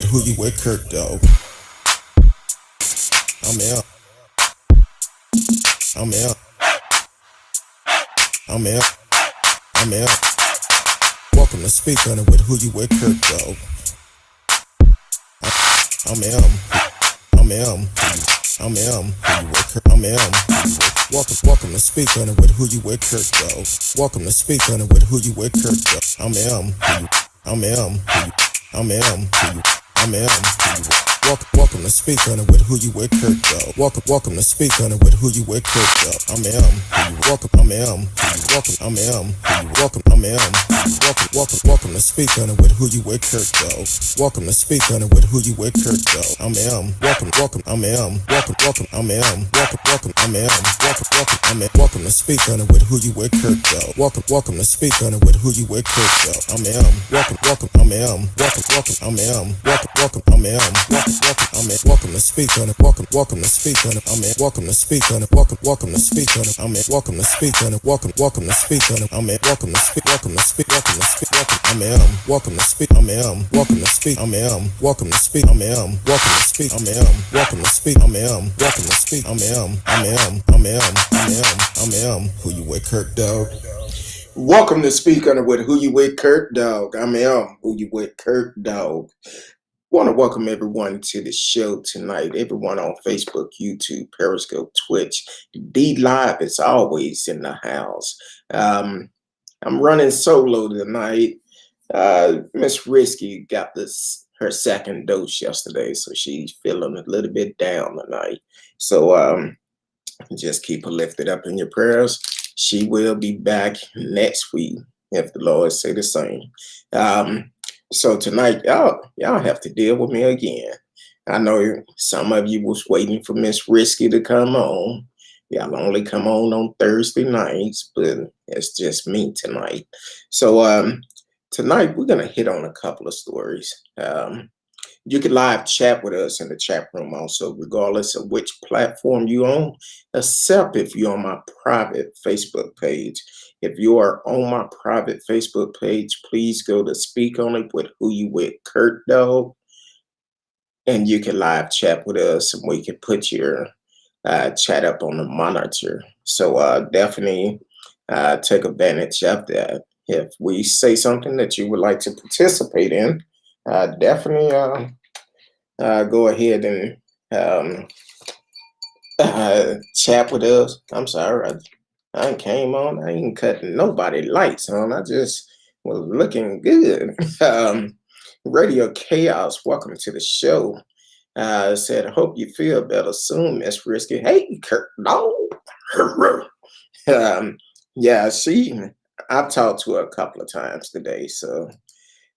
who you with, Kirk, dog. I'm out. I'm out. I'm out. I'm out. Welcome to Speak on it with who you with, Kirk, dog. I'm out. I'm out. I'm out. I'm out. Welcome to Speak on it with who you with, Kirk, dog. Welcome to Speak on it with who you with, Kirk, dog. I'm out. I'm out. I'm out. I'm out. Welcome to Speak on it with who you with, Kirk, dog. Welcome to Speak on it with who you with, Kirk, dog. I'm welcome. I'm welcome. I'm welcome. I'm welcome to Speak on it with who you with, Kirk, dog. Welcome to Speak on it with who you with, Kirk, dog. I'm welcome. I'm welcome. I'm welcome. I'm welcome to Speak on it with who you with, Kirk, dog. Welcome to Speak on it with who you with, Kirk, dog. I'm welcome. I'm welcome. I'm welcome. I'm welcome to Speak on it. Welcome to Speak on it. I'm welcome to Speak on it. Welcome to Speak on it. I'm welcome to Speak on it. Welcome to Speak on it. I'm welcome to Speak. Welcome to Speak. Welcome to Speak. I'm welcome to Speak. I'm welcome to Speak. I'm welcome to Speak. I'm welcome to Speak. I'm welcome to Speak. I'm welcome to Speak. I'm who you with, Kirk, dog. Welcome to Speak on it with who you with, Kirk, dog. I'm who you with, Kirk, dog. Want to welcome everyone to the show tonight. Everyone on Facebook, YouTube, Periscope, Twitch. D Live is always in the house. I'm running solo tonight. Miss Risky got her second dose yesterday, so she's feeling a little bit down tonight. So just keep her lifted up in your prayers. She will be back next week if the Lord say the same. So tonight, y'all have to deal with me again. I know some of you was waiting for Miss Risky to come on. Y'all only come on Thursday nights, but it's just me tonight. So tonight we're gonna hit on a couple of stories. You can live chat with us in the chat room also, regardless of which platform you own, except if you're on my private Facebook page. If you are on my private Facebook page, please go to Speak On It with who you with, Kurt, dog, and you can live chat with us, and we can put your chat up on the monitor. So definitely take advantage of that. If we say something that you would like to participate in, definitely go ahead and chat with us. I'm sorry, I came on. I ain't cutting nobody lights on. I just was looking good. Radio Chaos, welcome to the show. Said, I hope you feel better soon, Miss Risky. Hey, Kurt, no. Yeah, I've talked to her a couple of times today. So,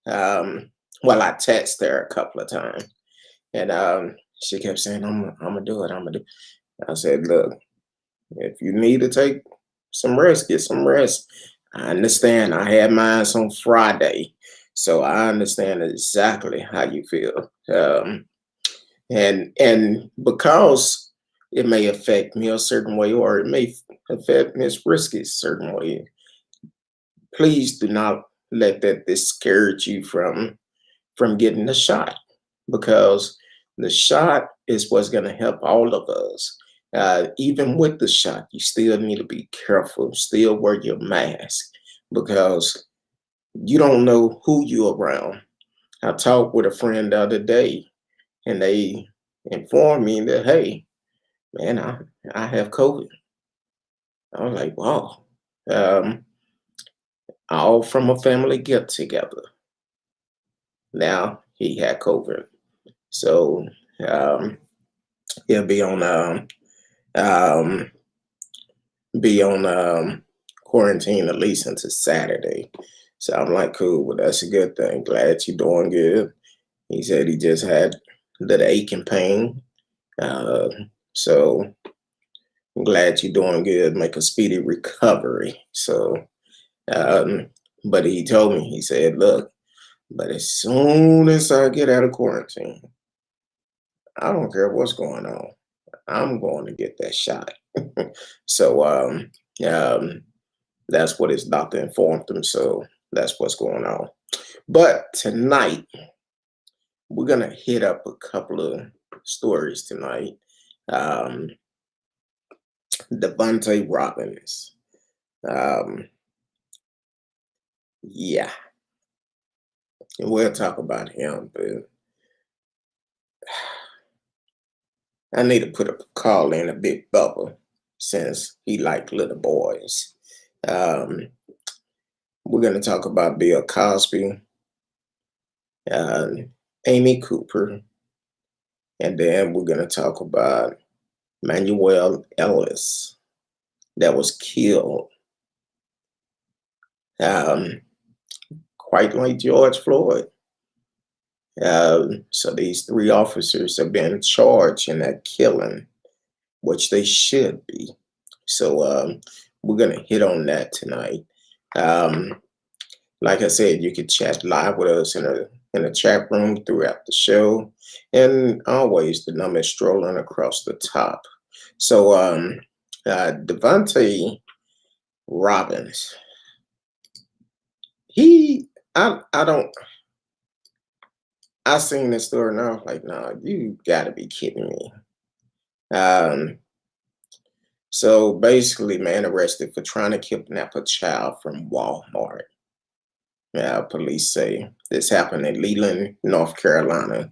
I texted her a couple of times. And she kept saying, I'm gonna do it. I'm gonna do it. I said, look, if you need to take some rest, get some rest. I understand. I had mine on Friday, so I understand exactly how you feel. And because it may affect me a certain way, or it may affect Miss Risky a certain way, please do not let that discourage you from getting the shot, because the shot is what's going to help all of us. Even with the shot, you still need to be careful, still wear your mask, because you don't know who you're around. I talked with a friend the other day, and they informed me that, hey, man, I have COVID. I was like, wow. All from a family get together. Now he had COVID. So he'll be on quarantine at least until Saturday. So I'm like, cool, well, that's a good thing. Glad you're doing good. He said he just had a little ache and pain. So I'm glad you're doing good. Make a speedy recovery. So, but he told me, he said, look, but as soon as I get out of quarantine, I don't care what's going on. I'm going to get that shot. So that's what his doctor informed him. So that's what's going on. But tonight, we're gonna hit up a couple of stories tonight. Um, Devontae Robbins. Um, yeah, and we'll talk about him, but I need to put a call in a big bubble since he liked little boys. Um, we're gonna talk about Bill Cosby, uh, Amy Cooper, and then we're gonna talk about Manuel Ellis that was killed, um, quite like George Floyd. So these three officers have been charged in that killing, which they should be. So we're gonna hit on that tonight. Um, like I said, you can chat live with us in a chat room throughout the show, and always the number is strolling across the top. So Devontae Robbins, he I don't I seen this story and I was like, nah, you gotta be kidding me. Um, so basically, man arrested for trying to kidnap a child from Walmart. Police say this happened in Leland, North Carolina.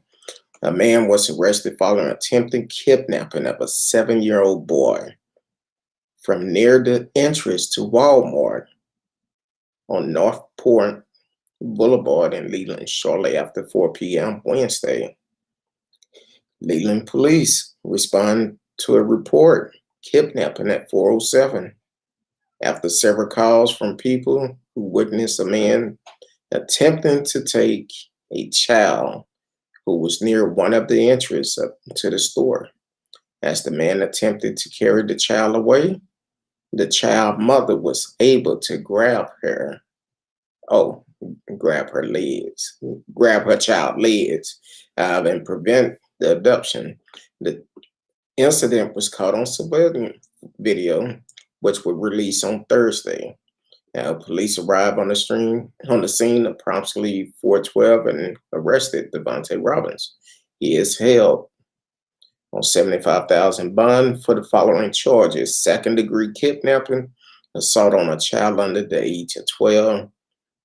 A man was arrested following attempted kidnapping of a 7-year-old boy from near the entrance to Walmart on Northport Boulevard in Leland shortly after 4 p.m. Wednesday. Leland police respond to a report kidnapping at 4:07 after several calls from people who witnessed a man attempting to take a child who was near one of the entries up to the store. As the man attempted to carry the child away, the child mother was able to oh, grab her child legs, and prevent the abduction. The incident was caught on surveillance video, which was released on Thursday. Police arrived on the scene approximately 4:12 and arrested Devontae Robbins. He is held on 75,000 bond for the following charges: second-degree kidnapping, assault on a child under the age of 12,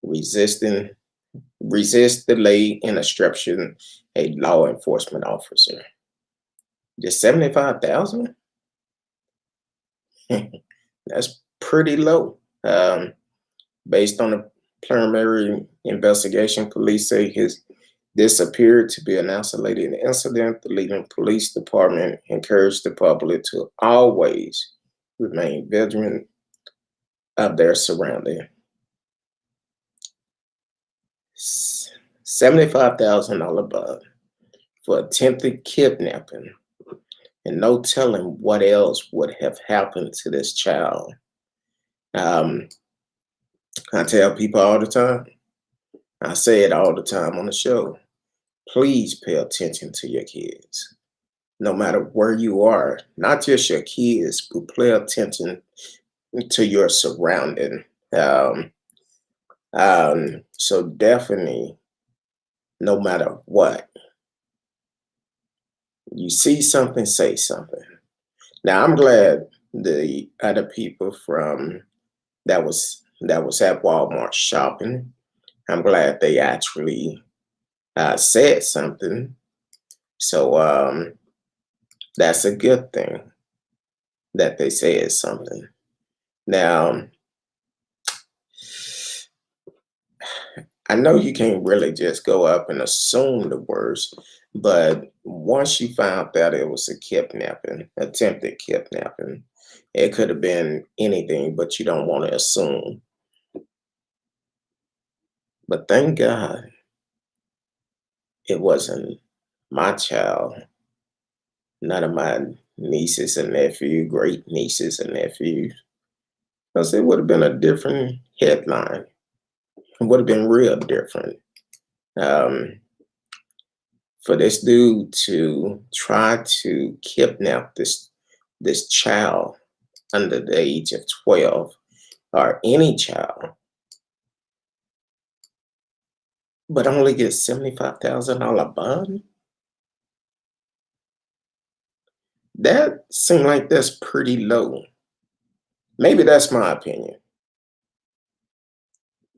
resist delay in obstruction a law enforcement officer. Just 75,000? That's pretty low. Based on a preliminary investigation, police say this appeared to be an isolated incident. The Leland Police Department encouraged the public to always remain vigilant of their surrounding. $75,000 bond for attempted kidnapping, and no telling what else would have happened to this child. Um, I tell people all the time, I say it all the time on the show, please pay attention to your kids. No matter where you are, not just your kids, but pay attention to your surrounding. Um, so definitely, no matter what, you see something, say something. Now I'm glad the other people from that was at Walmart shopping, I'm glad they actually said something. So that's a good thing that they said something. Now, I know you can't really just go up and assume the worst, but once you found out it was a kidnapping, attempted kidnapping, it could have been anything, but you don't want to assume. But thank God it wasn't my child, none of my nieces and nephews, great nieces and nephews, because it would have been a different headline. It would have been real different. Um, for this dude to try to kidnap this child under the age of 12, or any child, but only get $75,000 bond? That seems like that's pretty low. Maybe that's my opinion.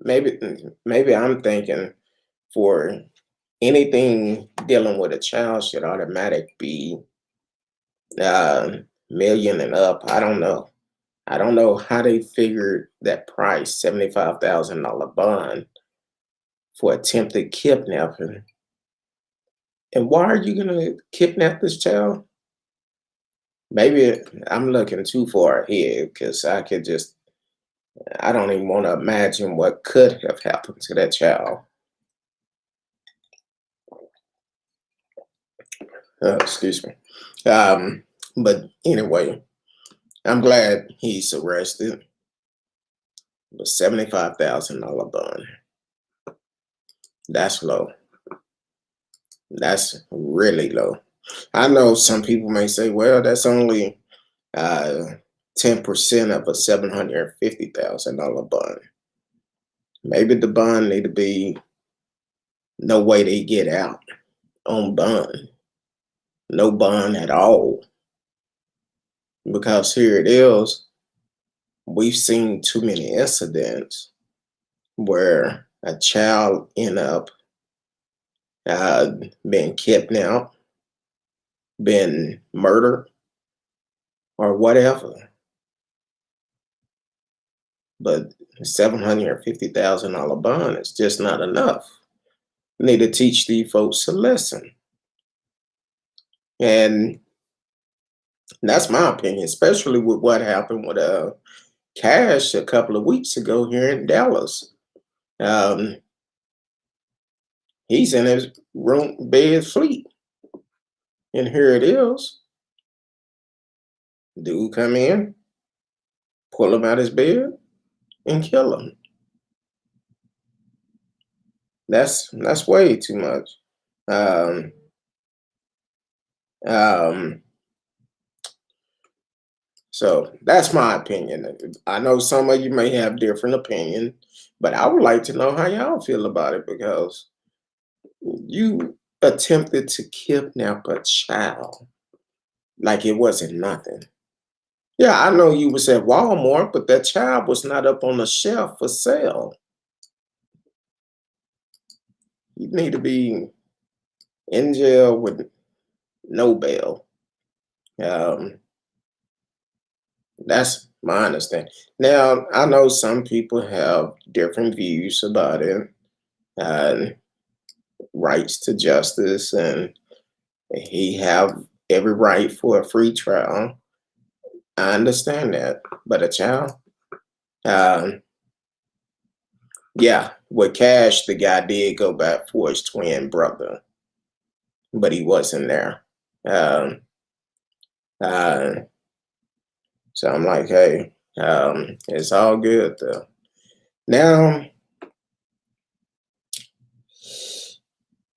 Maybe I'm thinking for anything dealing with a child should automatic be million and up. I don't know. I don't know how they figured that price, $75,000 bond for attempted kidnapping. And why are you gonna kidnap this child? Maybe I'm looking too far ahead because I don't even want to imagine what could have happened to that child. Excuse me. But anyway, I'm glad he's arrested. But $75,000 bond. That's low. That's really low. I know some people may say, well, that's only 10% of a $750,000 bond. Maybe the bond need to be no way they get out on bond. No bond at all. Because here it is, we've seen too many incidents where a child end up being kidnapped, been murdered, or whatever. But $750,000 bond is just not enough. We need to teach these folks a lesson. And that's my opinion, especially with what happened with Cash a couple of weeks ago here in Dallas. Um, he's in his room bed asleep. And here it is. Dude come in, pull him out his bed, and kill him. That's way too much. Um, um, so that's my opinion. I know some of you may have different opinion, but I would like to know how y'all feel about it because you attempted to kidnap a child like it wasn't nothing. Yeah, I know you was at Walmart, but that child was not up on the shelf for sale. You need to be in jail with no bail. Um, that's my understanding. Now, I know some people have different views about it, uh, rights to justice, and he have every right for a free trial. I understand that, but a child, um, yeah, with Cash, the guy did go back for his twin brother, but he wasn't there. Um, uh, so I'm like, hey, it's all good though. Now,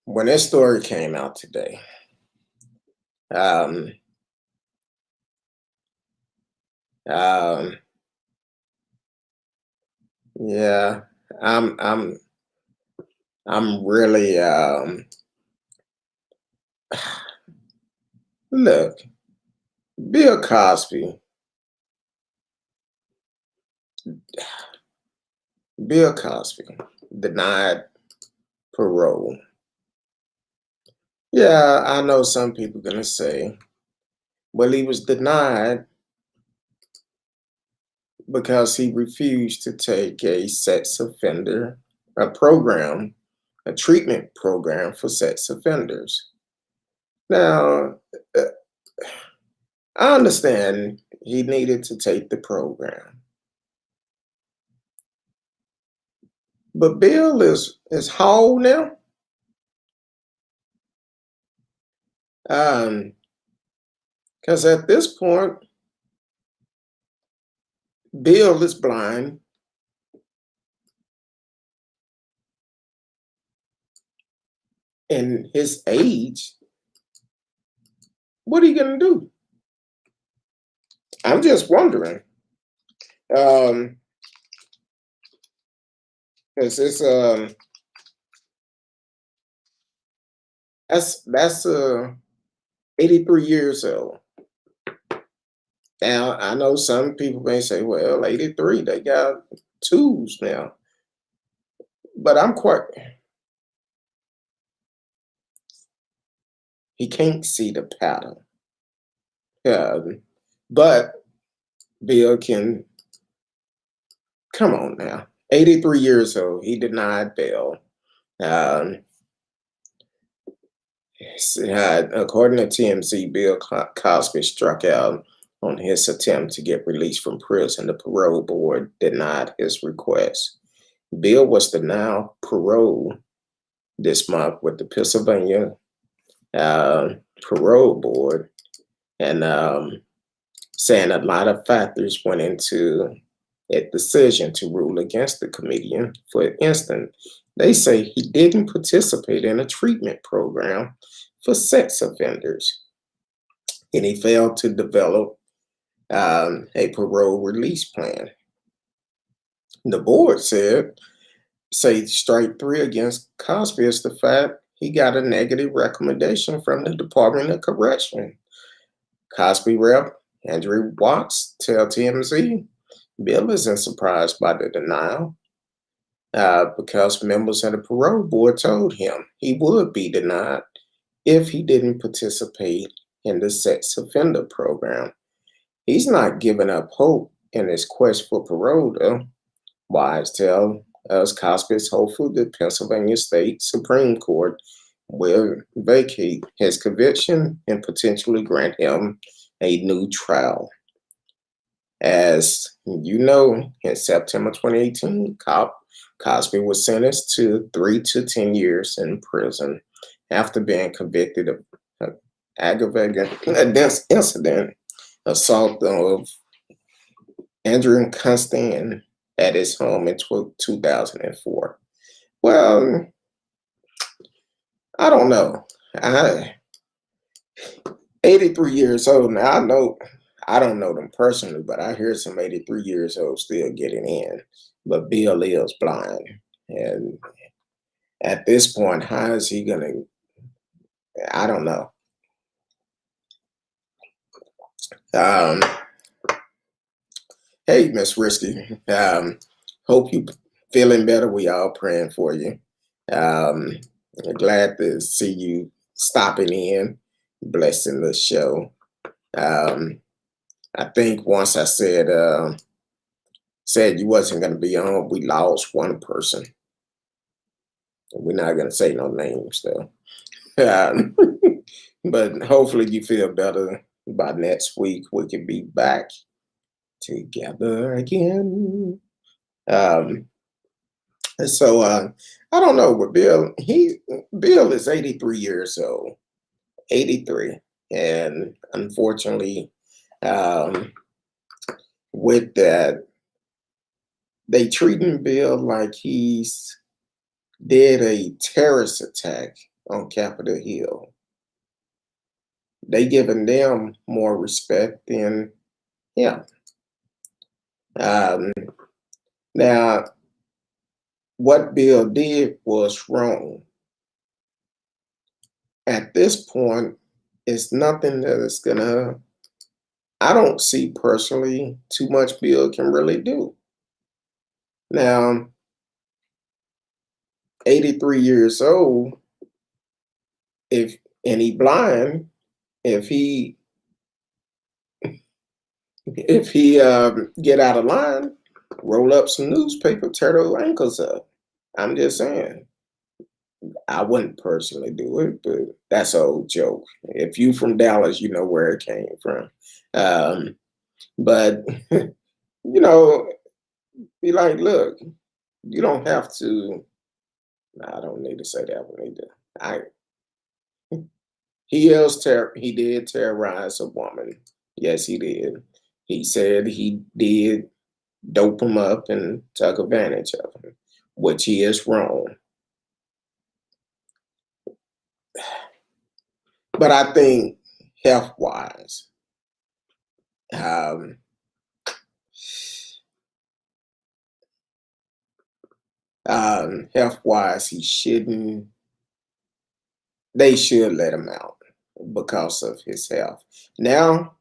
when this story came out today, um, um, yeah, I'm, I'm, I'm really, look, Bill Cosby, Bill Cosby denied parole. Yeah, I know some people gonna say, well, he was denied because he refused to take a sex offender, a program, a treatment program for sex offenders. Now, uh, I understand he needed to take the program, but Bill is how old now? Because at this point, Bill is blind, and his age. What are you gonna do? I'm just wondering. Because it's That's 83 years old. Now I know some people may say, well, 83, they got tools now. But I'm quite he can't see the pattern. Um, but Bill can come on now. 83 years old. He denied bail. Um, According to TMZ, Bill Cosby struck out on his attempt to get released from prison. The parole board denied his request. Bill was denied parole this month with the Pennsylvania uh, parole board, and saying a lot of factors went into a decision to rule against the comedian. For instance, they say he didn't participate in a treatment program for sex offenders, and he failed to develop a parole release plan. The board say strike three against Cosby is the fact he got a negative recommendation from the Department of Correction. Cosby rep Andrew Watts tell TMZ Bill isn't surprised by the denial because members of the parole board told him he would be denied if he didn't participate in the sex offender program. He's not giving up hope in his quest for parole, though. Wise tell us Cosby is hopeful the Pennsylvania State Supreme Court will vacate his conviction and potentially grant him a new trial. As you know, in September 2018, Cosby was sentenced to 3 to 10 years in prison after being convicted of aggravated incident assault of Andrew Constant at his home in 2004. Well, I don't know. I 83 years old now. I don't know them personally, but I hear some 83 years old still getting in. But Bill is blind, and at this point, how is he gonna? I don't know. Um, hey, Miss Risky. Hope you feeling better. We all praying for you. Um, Glad to see you stopping in, blessing the show. Um, I think once I said you wasn't going to be on, we lost one person. We're not going to say no names though. Um, but hopefully you feel better by next week. We can be back together again. Um, so I don't know, but Bill is 83 years old, 83, and unfortunately, um, with that, they treating Bill like he's did a terrorist attack on Capitol Hill. They giving them more respect than him. Um, Now, what Bill did was wrong. At this point, it's nothing that is gonna. I don't see personally too much Bill can really do. Now, 83 years old, if and he blind, if he get out of line, roll up some newspaper, tear those ankles up. I'm just saying. I wouldn't personally do it, but that's an old joke. If you from Dallas, you know where it came from. Um, but you know, be like, look, you don't have to. I don't need to say that one either. I he did terrorize a woman. Yes, he did. He said he did dope him up and took advantage of him, which he is wrong. But I think health wise, um, health wise, he shouldn't they should let him out because of his health. Now,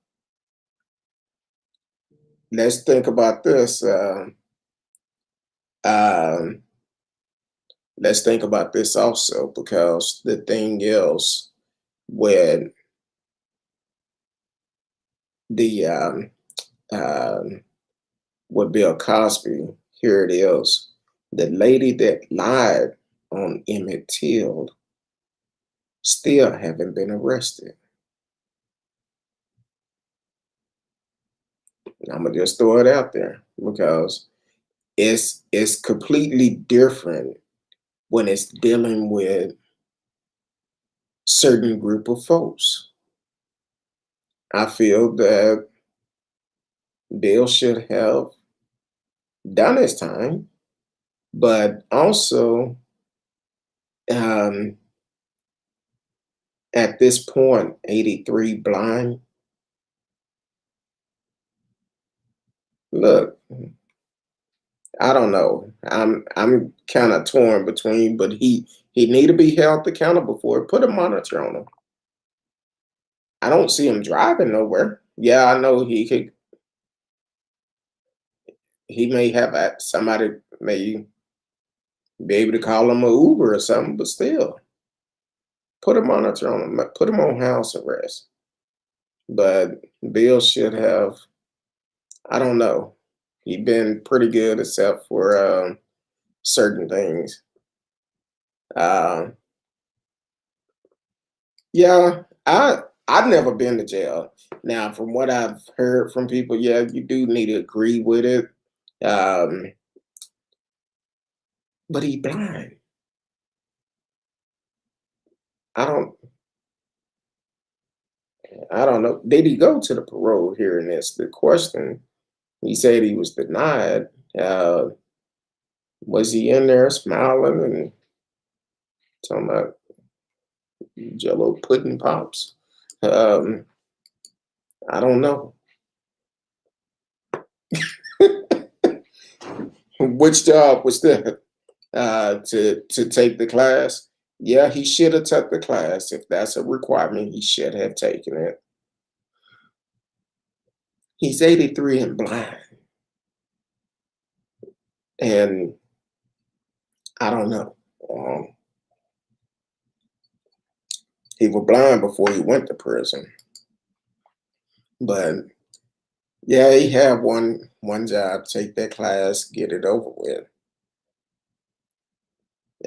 let's think about this. Um, let's think about this also, because the thing is, with the um, with Bill Cosby, here it is. The lady that lied on Emmett Till still haven't been arrested. I'm gonna just throw it out there because it's completely different when it's dealing with certain group of folks. I feel that Bill should have done his time, but also um, at this point, 83 blind. Look, I don't know. I'm kind of torn between, but he need to be held accountable for it. Put a monitor on him. I don't see him driving nowhere. Yeah, I know he may have somebody may be able to call him a Uber or something, but still, put a monitor on him. Put him on house arrest. But Bill should have. I don't know. He been pretty good except for certain things. Uh, yeah, I've never been to jail. Now, from what I've heard from people, yeah, you do need to agree with it. Um, but he blind. I don't I don't know. Did he go to the parole hearing? That's the question. He said he was denied. Uh, was he in there smiling and talking about Jello pudding pops? Um, I don't know. Which job was that? To take the class? Yeah, he should have took the class. If that's a requirement, he should have taken it. He's 83 and blind, and I don't know. Um, he was blind before he went to prison, but yeah, he had one job: take that class, get it over with.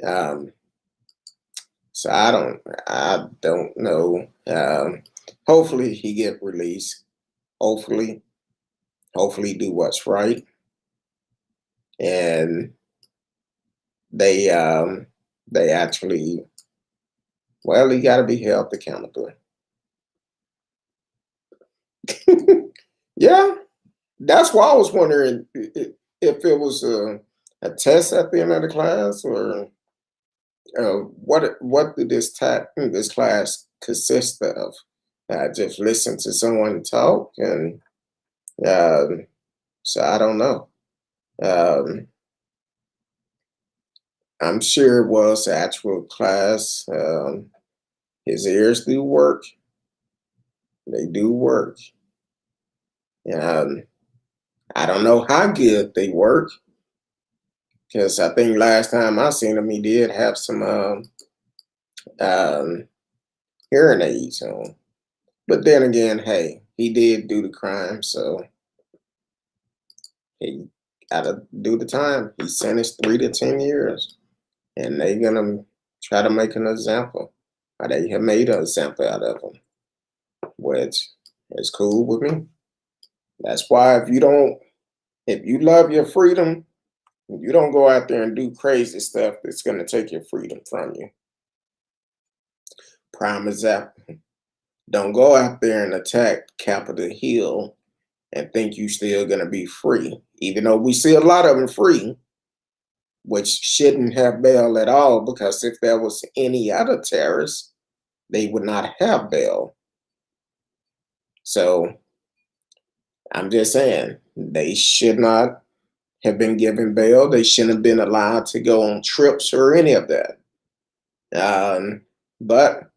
Um, so I don't know. Hopefully he get released. Hopefully, hopefully do what's right, and they they actually, well, he got to be held accountable. Yeah, that's why I was wondering if it was a test at the end of the class, or what did this class consist of? Just listen to someone talk, and um, so I don't know. Um, I'm sure it was actual class. His ears do work. They do work. Um, I don't know how good they work, because I think last time I seen him, he did have some um, hearing aids on. But then again, hey, he did do the crime, so he got to do the time. He's sentenced 3 to 10 years, and they're gonna try to make an example. Or they have made an example out of him, which is cool with me. That's why if you love your freedom, you don't go out there and do crazy stuff that's gonna take your freedom from you. Prime example. Don't go out there and attack Capitol Hill and think you still gonna be free. Even though we see a lot of them free, which shouldn't have bail at all, because if there was any other terrorists, they would not have bail. So I'm just saying, they should not have been given bail. They shouldn't have been allowed to go on trips or any of that. But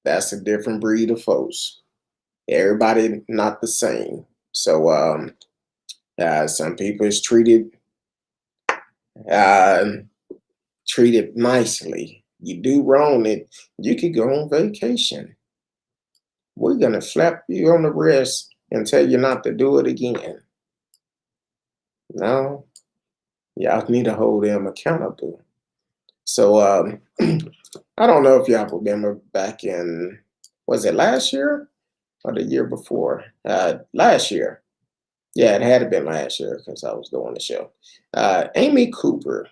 That's a different breed of folks. Everybody not the same. So some people is uh, treated nicely. You do wrong, you could go on vacation. We're gonna slap you on the wrist and tell you not to do it again. No, y'all need to hold them accountable. So I don't know if y'all remember back in, was it last year or the year before? Last year. Yeah, it had to been last year because I was doing the show. Amy Cooper.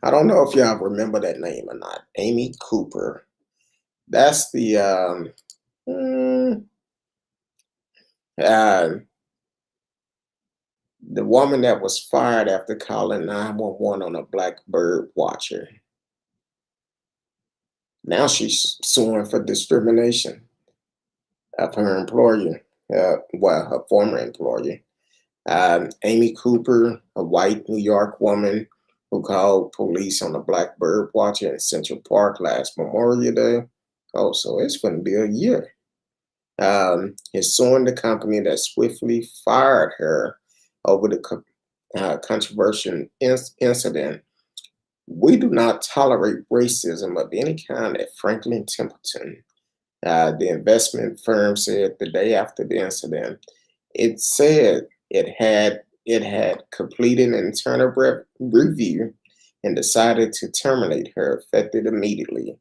I don't know if y'all remember that name or not. Amy Cooper. That's mm, uh, the woman that was fired after calling 911 on a black bird watcher. Now she's suing for discrimination of her employer, well, her former employer. Amy Cooper, a white New York woman who called police on a black bird watcher in Central Park last Memorial Day. Oh, so it's going to be a year. Is suing the company that swiftly fired her over the controversial incident. We do not tolerate racism of any kind at Franklin Templeton. The investment firm said the day after the incident. It said it had completed an internal review and decided to terminate her effective immediately.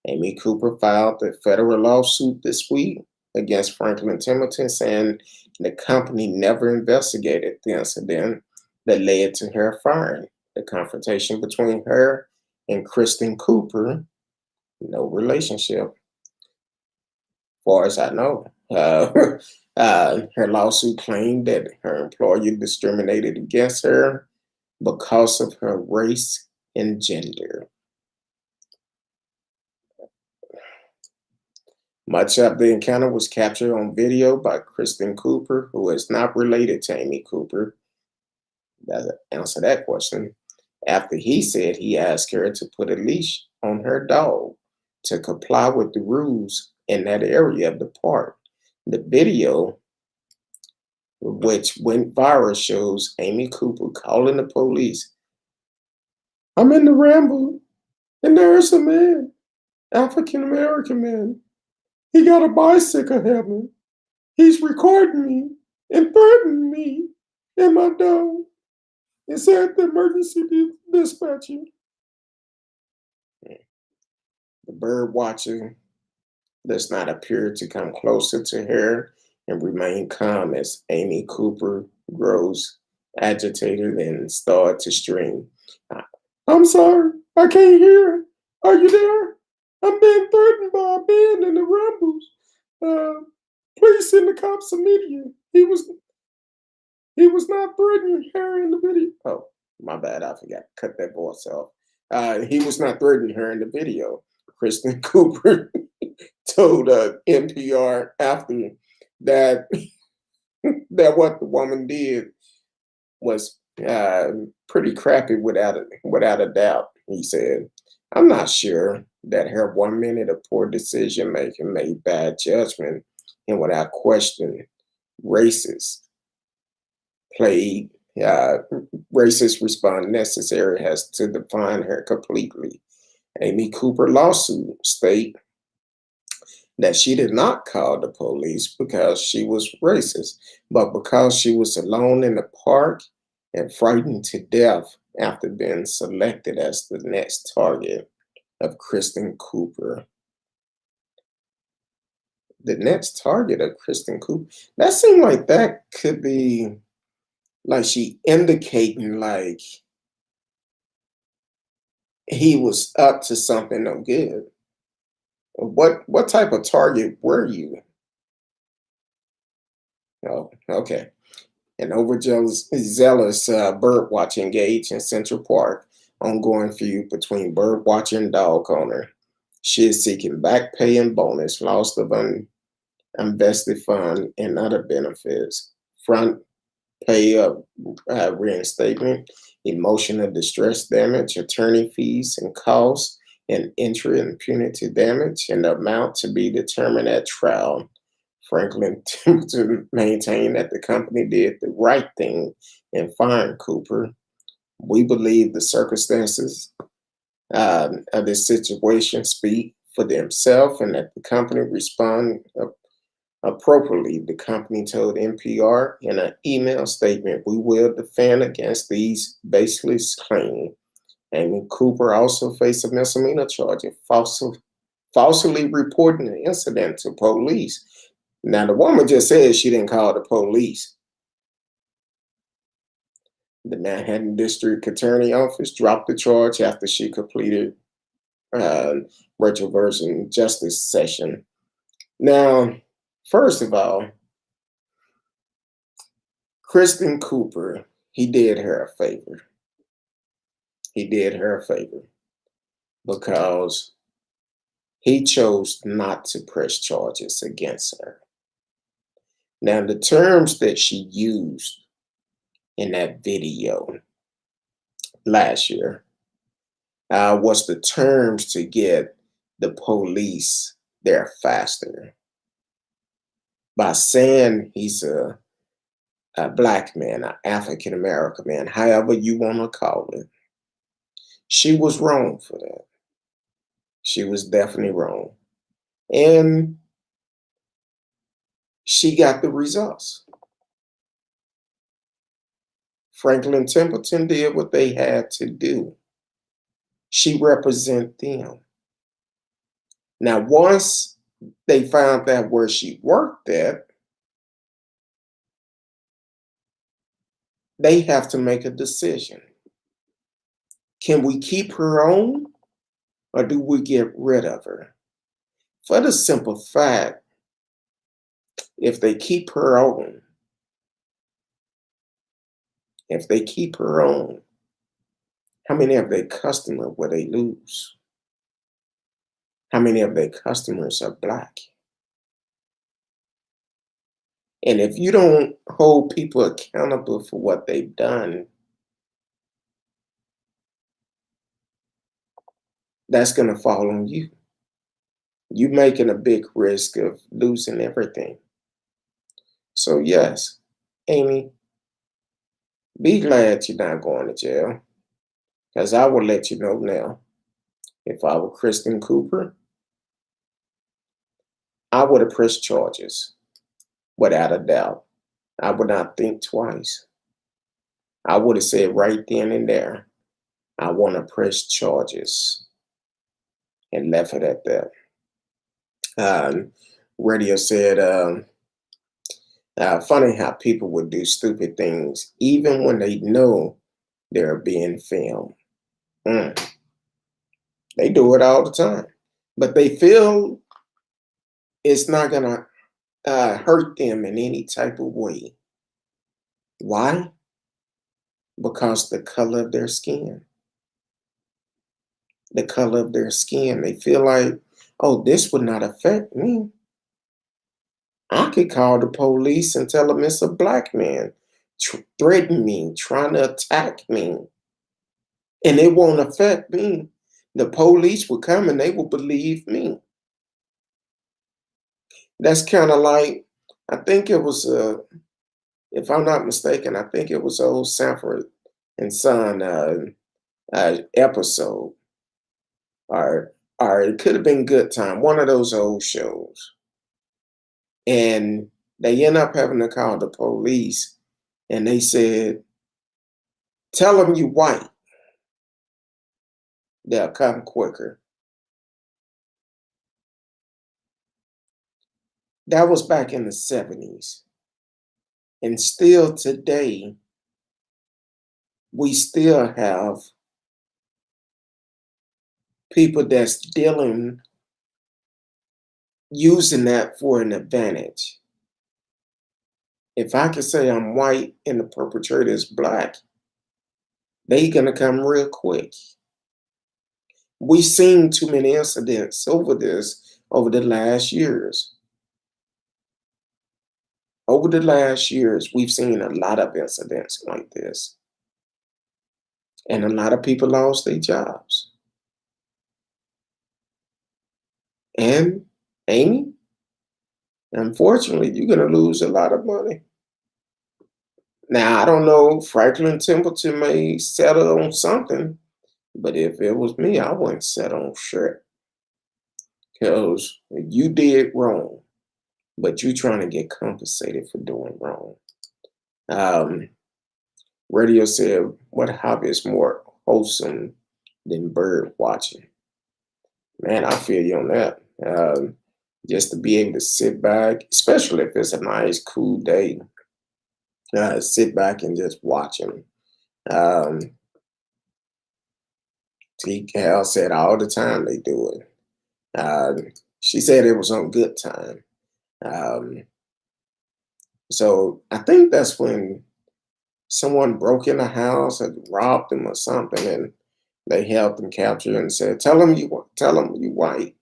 Amy Cooper filed a federal lawsuit this week against Franklin Templeton, saying the company never investigated the incident that led to her firing. The confrontation between her and Kristen Cooper, no relationship, far as I know. Her lawsuit claimed that her employer discriminated against her because of her race and gender. Much of the encounter was captured on video by Kristen Cooper, who is not related to Amy Cooper. Doesn't answer that question. After he said he asked her to put a leash on her dog to comply with the rules in that area of the park. The video, which went viral, shows Amy Cooper calling the police. I'm in the ramble, and there's a man, African American man. He got a bicycle helmet. He's recording me and threatening me and my dog. And said the emergency dispatcher. The bird watcher does not appear to come closer to her and remain calm as Amy Cooper grows agitated and starts to scream. I'm sorry, I can't hear. Are you there? I'm being threatened by a man in the rambles. Please send the cops immediately. He was not threatening her in the video. Oh, my bad. I forgot to cut that voice off. He was not threatening her in the video. Kristen Cooper told NPR after that that what the woman did was pretty crappy without a doubt. He said, "I'm not sure that her 1 minute of poor decision making made bad judgment and without question racist played racist response necessary has to define her completely." Amy Cooper lawsuit state that she did not call the police because she was racist, but because she was alone in the park and frightened to death after being selected as the next target of Kristen Cooper. The next target of Kristen Cooper. That seemed like that could be like she indicating like he was up to something no good. What type of target were you? Oh, okay. An overzealous bird watcher engaged in Central Park, ongoing feud between bird watcher and dog owner. She is seeking back pay and bonus, loss of uninvested fund, and other benefits. Front pay of reinstatement, emotional distress damage, attorney fees and costs, and injury and punitive damage, and the amount to be determined at trial. Franklin Templeton maintained that the company did the right thing in firing Cooper. We believe the circumstances of this situation speak for themselves and that the company responded appropriately. The company told NPR in an email statement, "We will defend against these baseless claims." Amy Cooper also faced a misdemeanor charge of falsely reporting the incident to police. Now, the woman just said she didn't call the police. The Manhattan District Attorney Office dropped the charge after she completed uh, retroversion justice session. Now, first of all, Kristen Cooper, he did her a favor. He did her a favor because he chose not to press charges against her. Now, the terms that she used in that video last year was the terms to get the police there faster. By saying he's a black man, an African American man, however you want to call it, she was wrong for that. She was definitely wrong. And she got the results. Franklin Templeton did what they had to do. She represented them. Now, once they found out where she worked at, they have to make a decision. Can we keep her on or do we get rid of her? For the simple fact, if they keep her on, how many of their customers will they lose? How many of their customers are black? And if you don't hold people accountable for what they've done, that's going to fall on you. You're making a big risk of losing everything. So yes, Amy, be glad you're not going to jail. Because I will let you know now, if I were Kristen Cooper, I would have pressed charges without a doubt. I would not think twice. I would have said right then and there, I want to press charges and left it at that. Radio said, funny how people would do stupid things even when they know they're being filmed. They do it all the time, but they feel it's not going to hurt them in any type of way. Why? Because the color of their skin. The color of their skin. They feel like, oh, this would not affect me. I could call the police and tell them it's a black man threatening me, trying to attack me, and it won't affect me. The police will come and they will believe me. That's kind of like, I think it was, if I'm not mistaken, I think it was old Sanford and Son episode, or it could have been Good Time, one of those old shows. And they end up having to call the police, and they said, tell them you white. They'll come quicker. That was back in the 70s. And still today, we still have people that's using that for an advantage. If I could say I'm white and the perpetrator is black, they're going to come real quick. We've seen too many incidents over the last years. Over the last years, we've seen a lot of incidents like this. And a lot of people lost their jobs. and Amy, unfortunately, you're going to lose a lot of money. Now, I don't know, Franklin Templeton may settle on something, but if it was me, I wouldn't settle on shit because you did wrong, but you're trying to get compensated for doing wrong. Um, Radio said, what hobby is more wholesome than bird watching? Man, I feel you on that. Just to be able to sit back, especially if it's a nice, cool day, sit back and just watch them. Um, T. Cal said all the time they do it. She said it was on good time. Um, so I think that's when someone broke in the house and robbed them or something, and they helped them capture and said, tell them you white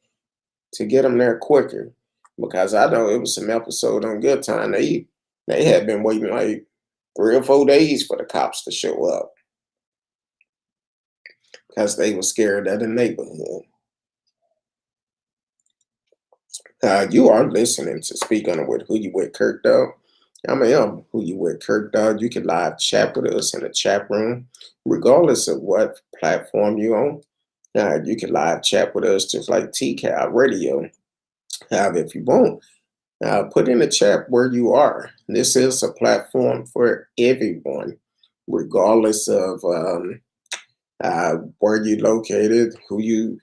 to get them there quicker." Because I know it was some episode on Good Time. They had been waiting like 3 or 4 days for the cops to show up because they were scared of the neighborhood. You are listening to Speak On It with Who You With Kirk Dog. I'm Who You With Kirk Dog. You can live chat with us in the chat room, regardless of what platform you're on. You can live chat with us just like TCAL Radio. If you won't, put in the chat where you are. This is a platform for everyone, regardless of where you're located, who you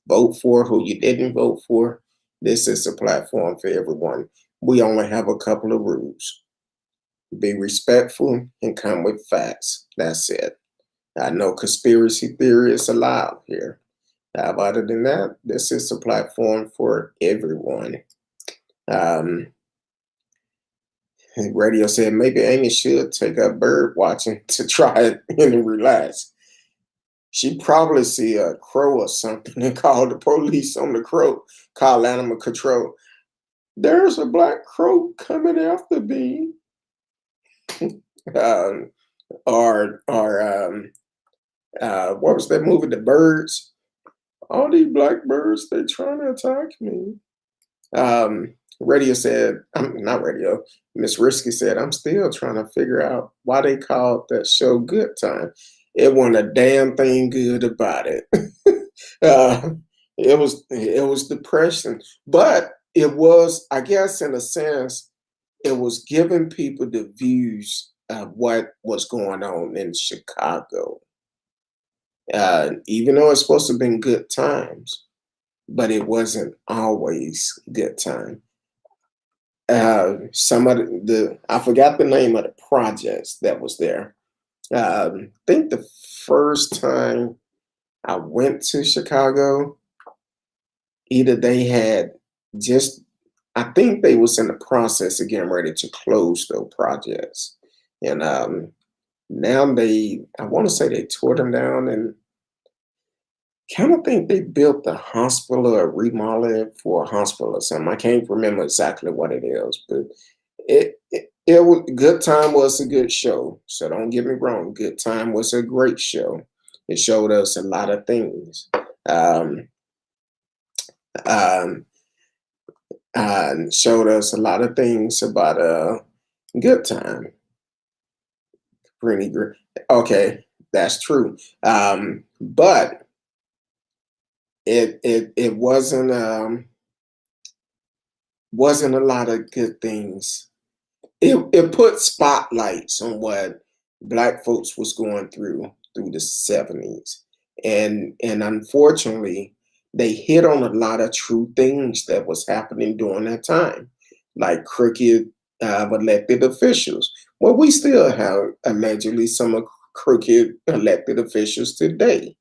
vote for, who you didn't vote for. This is a platform for everyone. We only have a couple of rules. Be respectful and come with facts. That's it. I know conspiracy theory is allowed here. Other than that, this is a platform for everyone. Radio said maybe Amy should take up bird watching to try it and relax. She'd probably see a crow or something and call the police on the crow, call animal control. There's a black crow coming after me. Or what was that movie, The Birds? All these black birds, they trying to attack me. Radio said, not radio, Miss Risky said, I'm still trying to figure out why they called that show Good Time. It wasn't a damn thing good about it. It was depression, but it was, I guess, in a sense, it was giving people the views of what was going on in Chicago. Even though it's supposed to have been good times, but it wasn't always good time. Some of I forgot the name of the projects that was there. I think the first time I went to Chicago, either they had just, I think they was in the process of getting ready to close those projects. And now I want to say they tore them down and kind of think they built the hospital or remodeled it for a hospital or something. I can't remember exactly what it is, but it was Good Time was a good show. So don't get me wrong, Good Time was a great show. It showed us a lot of things. Showed us a lot of things about Good Time. Pretty great. Okay, that's true. But it wasn't a lot of good things. It put spotlights on what black folks was going through the 70s. And unfortunately, they hit on a lot of true things that was happening during that time, like crooked elected officials. Well, we still have allegedly some crooked elected officials today.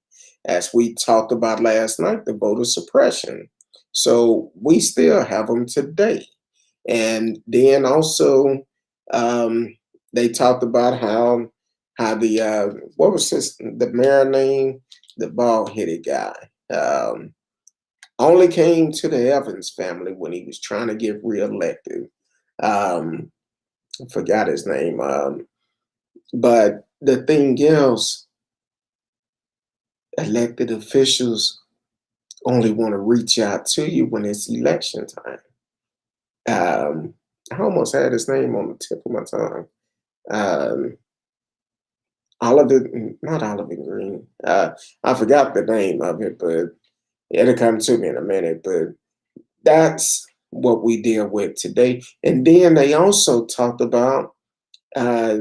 As we talked about last night, the voter suppression. So we still have them today. And then also, they talked about how the what was the mayor name, the bald headed guy, only came to the Evans family when he was trying to get reelected. I forgot his name, but the thing is, elected officials only want to reach out to you when it's election time. Um, I almost had his name on the tip of my tongue. Um, not Oliver Green. I forgot the name of it, but it'll come to me in a minute. But that's what we deal with today. And then they also talked about uh,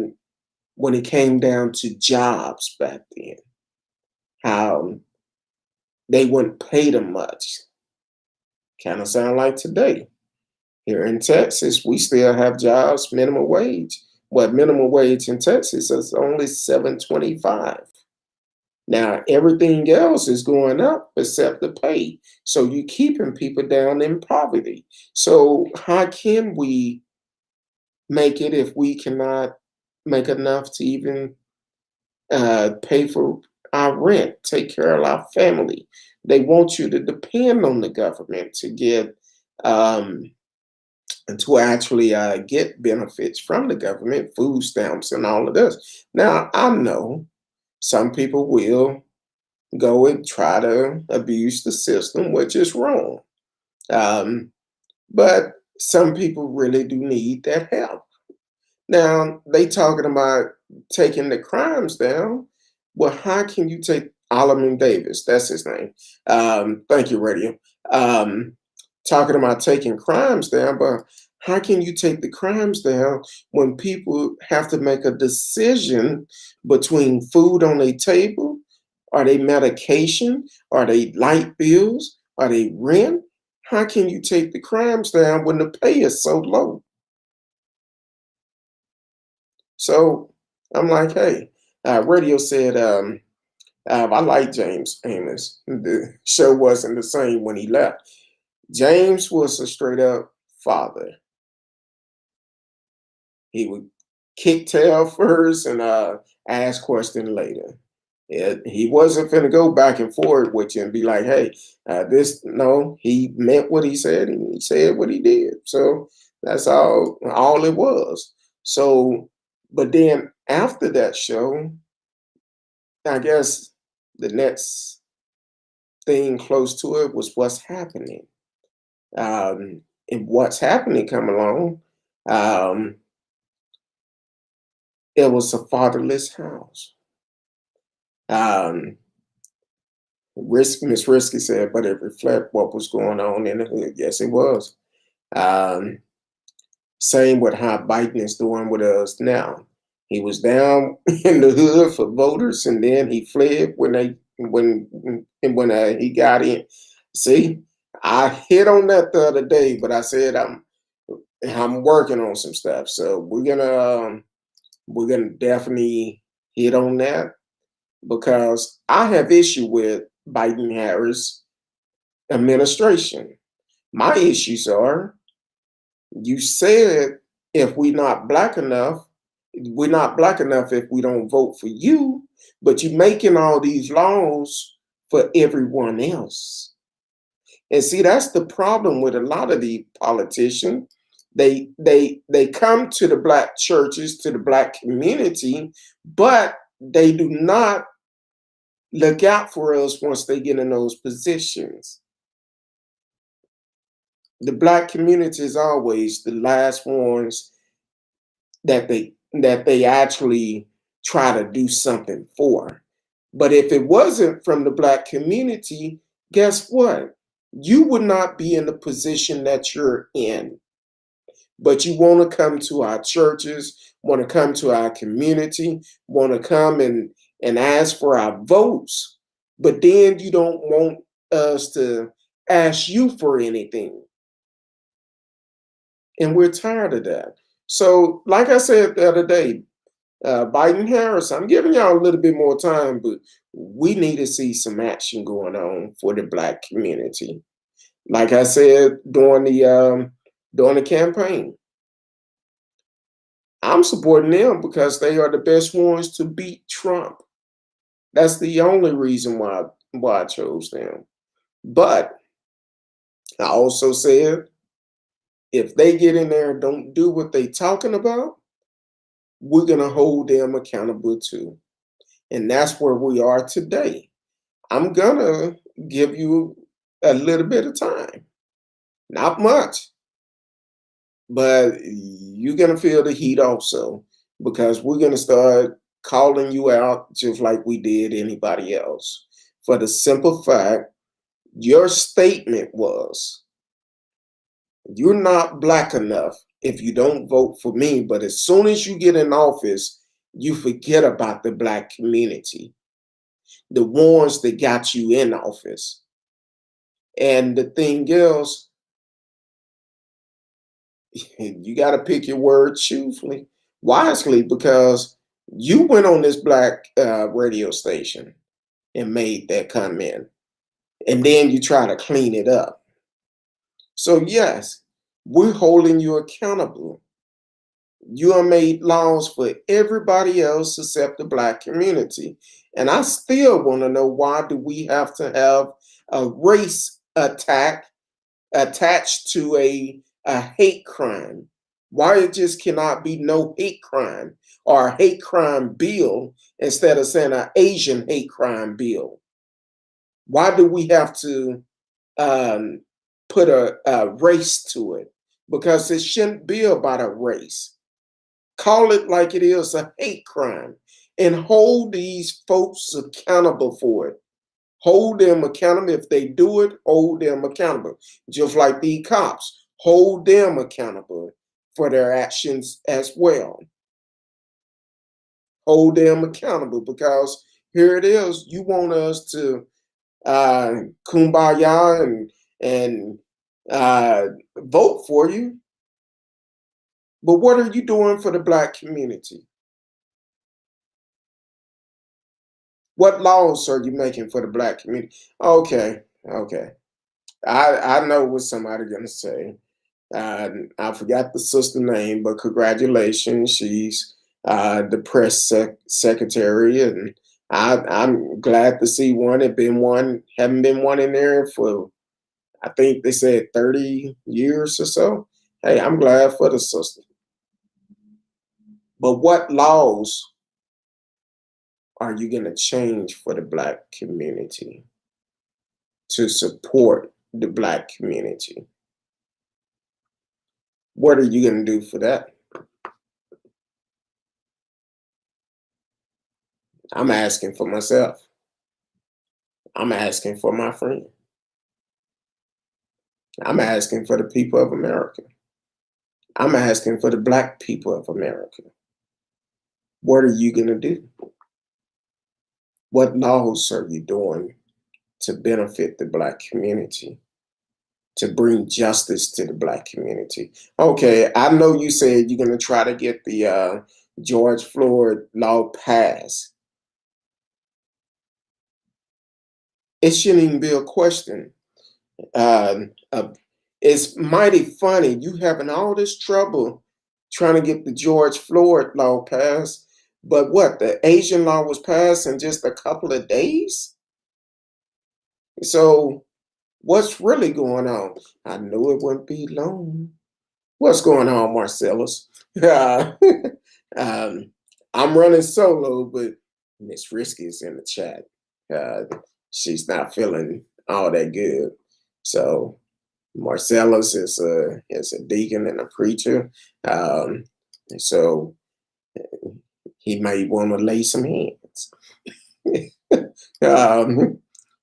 when it came down to jobs back then, how they wouldn't pay them much. Kind of sound like today. Here in Texas, we still have jobs minimum wage. What minimum wage in Texas is only 7.25. Now everything else is going up except the pay. So you're keeping people down in poverty. So how can we make it if we cannot make enough to even pay for our rent, take care of our family? They want you to depend on the government to get um, and to actually get benefits from the government, food stamps, and all of this. Now, I know some people will go and try to abuse the system, which is wrong. Um, but some people really do need that help. Now, they talking about taking the crimes down. Well, how can you take Alamin Davis? That's his name. Thank you, Radio. Um, Talking about taking crimes down, but how can you take the crimes down when people have to make a decision between food on their table, are they medication, are they light bills, are they rent? How can you take the crimes down when the pay is so low? So I'm like, hey, Radio said, I like James Amos. The show wasn't the same when he left. James was a straight up father. He would kick tail first and ask question later. He wasn't finna go back and forth with you and be like, hey, this, no, he meant what he said and he said what he did. So that's all it was. So, but then after that show, I guess the next thing close to it was what's happening. And what's happening come along, um, it was a fatherless house. Um, Miss Risky said, but it reflect what was going on in the hood. Yes, it was. Um, Same with how Biden is doing with us now. He was down in the hood for voters, and then he fled when he got in. See, I hit on that the other day, but I said I'm working on some stuff, so we're gonna definitely hit on that because I have issue with Biden Harris administration. My issues are you said if we're not black enough if we don't vote for you, but you're making all these laws for everyone else. And see, that's the problem with a lot of the politicians. They come to the black churches, to the black community, but they do not look out for us once they get in those positions. The black community is always the last ones that they actually try to do something for. But if it wasn't from the black community, guess what? You would not be in the position that you're in. But you want to come to our churches, want to come to our community, want to come and ask for our votes. But then you don't want us to ask you for anything. And we're tired of that. So, like I said the other day, Biden Harris, I'm giving y'all a little bit more time, but we need to see some action going on for the black community. Like I said during the campaign, I'm supporting them because they are the best ones to beat Trump. That's the only reason why I chose them. But I also said if they get in there and don't do what they talking about, we're gonna hold them accountable too. And that's where we are today. I'm gonna give you A little bit of time, not much, but you're going to feel the heat also because we're going to start calling you out just like we did anybody else. For the simple fact, your statement was, you're not black enough if you don't vote for me, but as soon as you get in office, you forget about the black community, the ones that got you in office. And the thing is, you got to pick your words choosily, wisely, because you went on this black radio station and made that comment, and then you try to clean it up. So yes, we're holding you accountable. You have made laws for everybody else except the black community. And I still want to know, why do we have to have a race attack attached to a hate crime? Why it just cannot be no hate crime or a hate crime bill instead of saying an Asian hate crime bill? Why do we have to um, put a race to it? Because it shouldn't be about a race. Call it like it is, a hate crime, and hold these folks accountable for it. Hold them accountable. If they do it, hold them accountable. Just like the cops, hold them accountable for their actions as well. Hold them accountable, because here it is. You want us to kumbaya and vote for you, but what are you doing for the black community? What laws are you making for the black community? Okay, okay. I know what somebody gonna say. I forgot the sister name, but congratulations, she's the press secretary, and I'm glad to see one. Haven't been one in there for, I think they said 30 years or so. Hey, I'm glad for the sister. But what laws are you gonna change for the black community to support the black community? What are you going to do for that? I'm asking for myself. I'm asking for my friend. I'm asking for the people of America. I'm asking for the black people of America. What are you going to do? What laws are you doing to benefit the black community, to bring justice to the black community? Okay, I know you said you're going to try to get the George Floyd law passed. It shouldn't even be a question. Um, uh, it's mighty funny. You having all this trouble trying to get the George Floyd law passed, but what, the Asian law was passed in just a couple of days? So what's really going on? I knew it wouldn't be long. What's going on, Marcellus? um, I'm running solo, but Miss Risky is in the chat. Uh, she's not feeling all that good. So Marcellus is a deacon and a preacher. Um, so he may want to lay some hands. And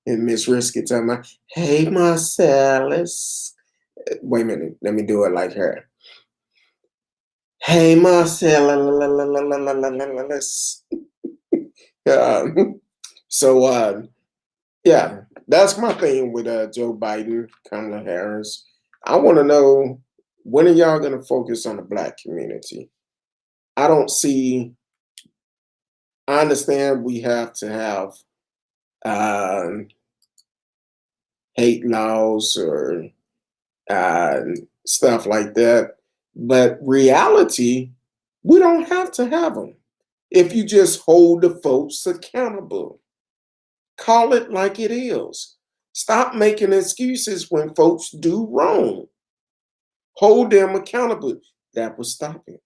Miss Risky telling me, hey, Marcellus. Wait a minute. Let me do it like her. Hey, Marcellus. So, yeah, that's my thing with Joe Biden, Kamala Harris. I want to know, when are y'all going to focus on the black community? I don't see, I understand we have to have um, hate laws or uh, stuff like that, but reality, we don't have to have them if you just hold the folks accountable. Call it like it is. Stop making excuses when folks do wrong. Hold them accountable. That will stop it.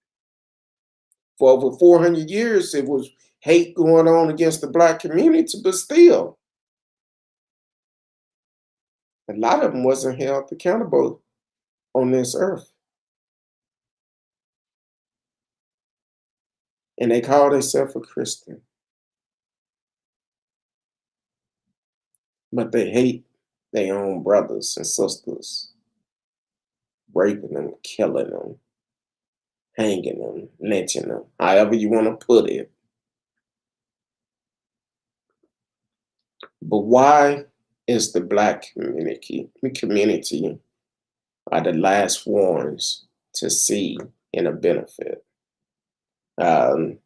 For over 400 years, it was hate going on against the black community, but still, A lot of them wasn't held accountable on this earth. And they call themselves a Christian, but they hate their own brothers and sisters, raping them, killing them, hanging them, lynching them, however you want to put it. But why is the black community are the last ones to see in a benefit, um,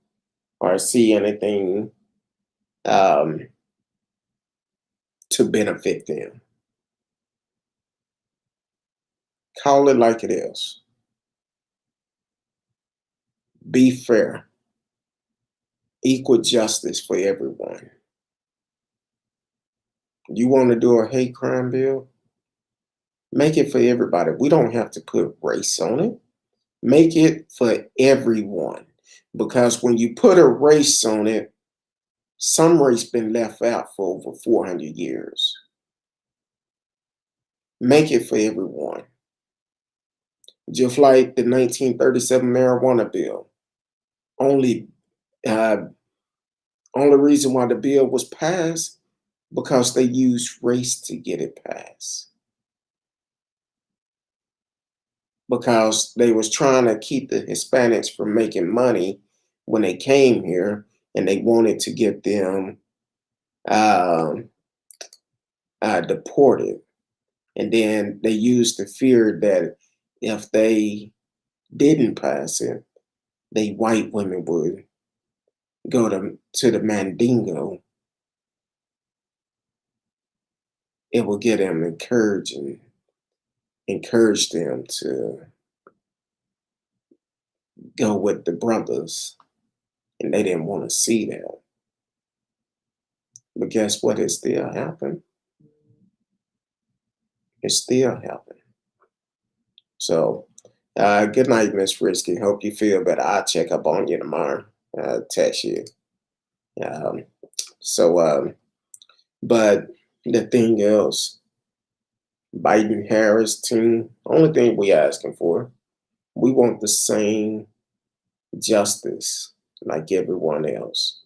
or see anything um, to benefit them? Call it like it is. Be fair. Equal justice for everyone. You want to do a hate crime bill? Make it for everybody. We don't have to put race on it. Make it for everyone. Because when you put a race on it, some race been left out for over 400 years. Make it for everyone. Just like the 1937 marijuana bill. Only only reason why the bill was passed because they used race to get it passed. Because they was trying to keep the Hispanics from making money when they came here, and they wanted to get them um, deported. And then they used the fear that if they didn't pass it, they white women would go to the Mandingo. It will get them encourage them to go with the brothers, and they didn't want to see that. But guess what? It still happened. It still happened. So, good night, Miss Risky. Hope you feel better. I'll check up on you tomorrow. Text you. Um, so, but the thing is, Biden Harris team, only thing we asking for, we want the same justice like everyone else.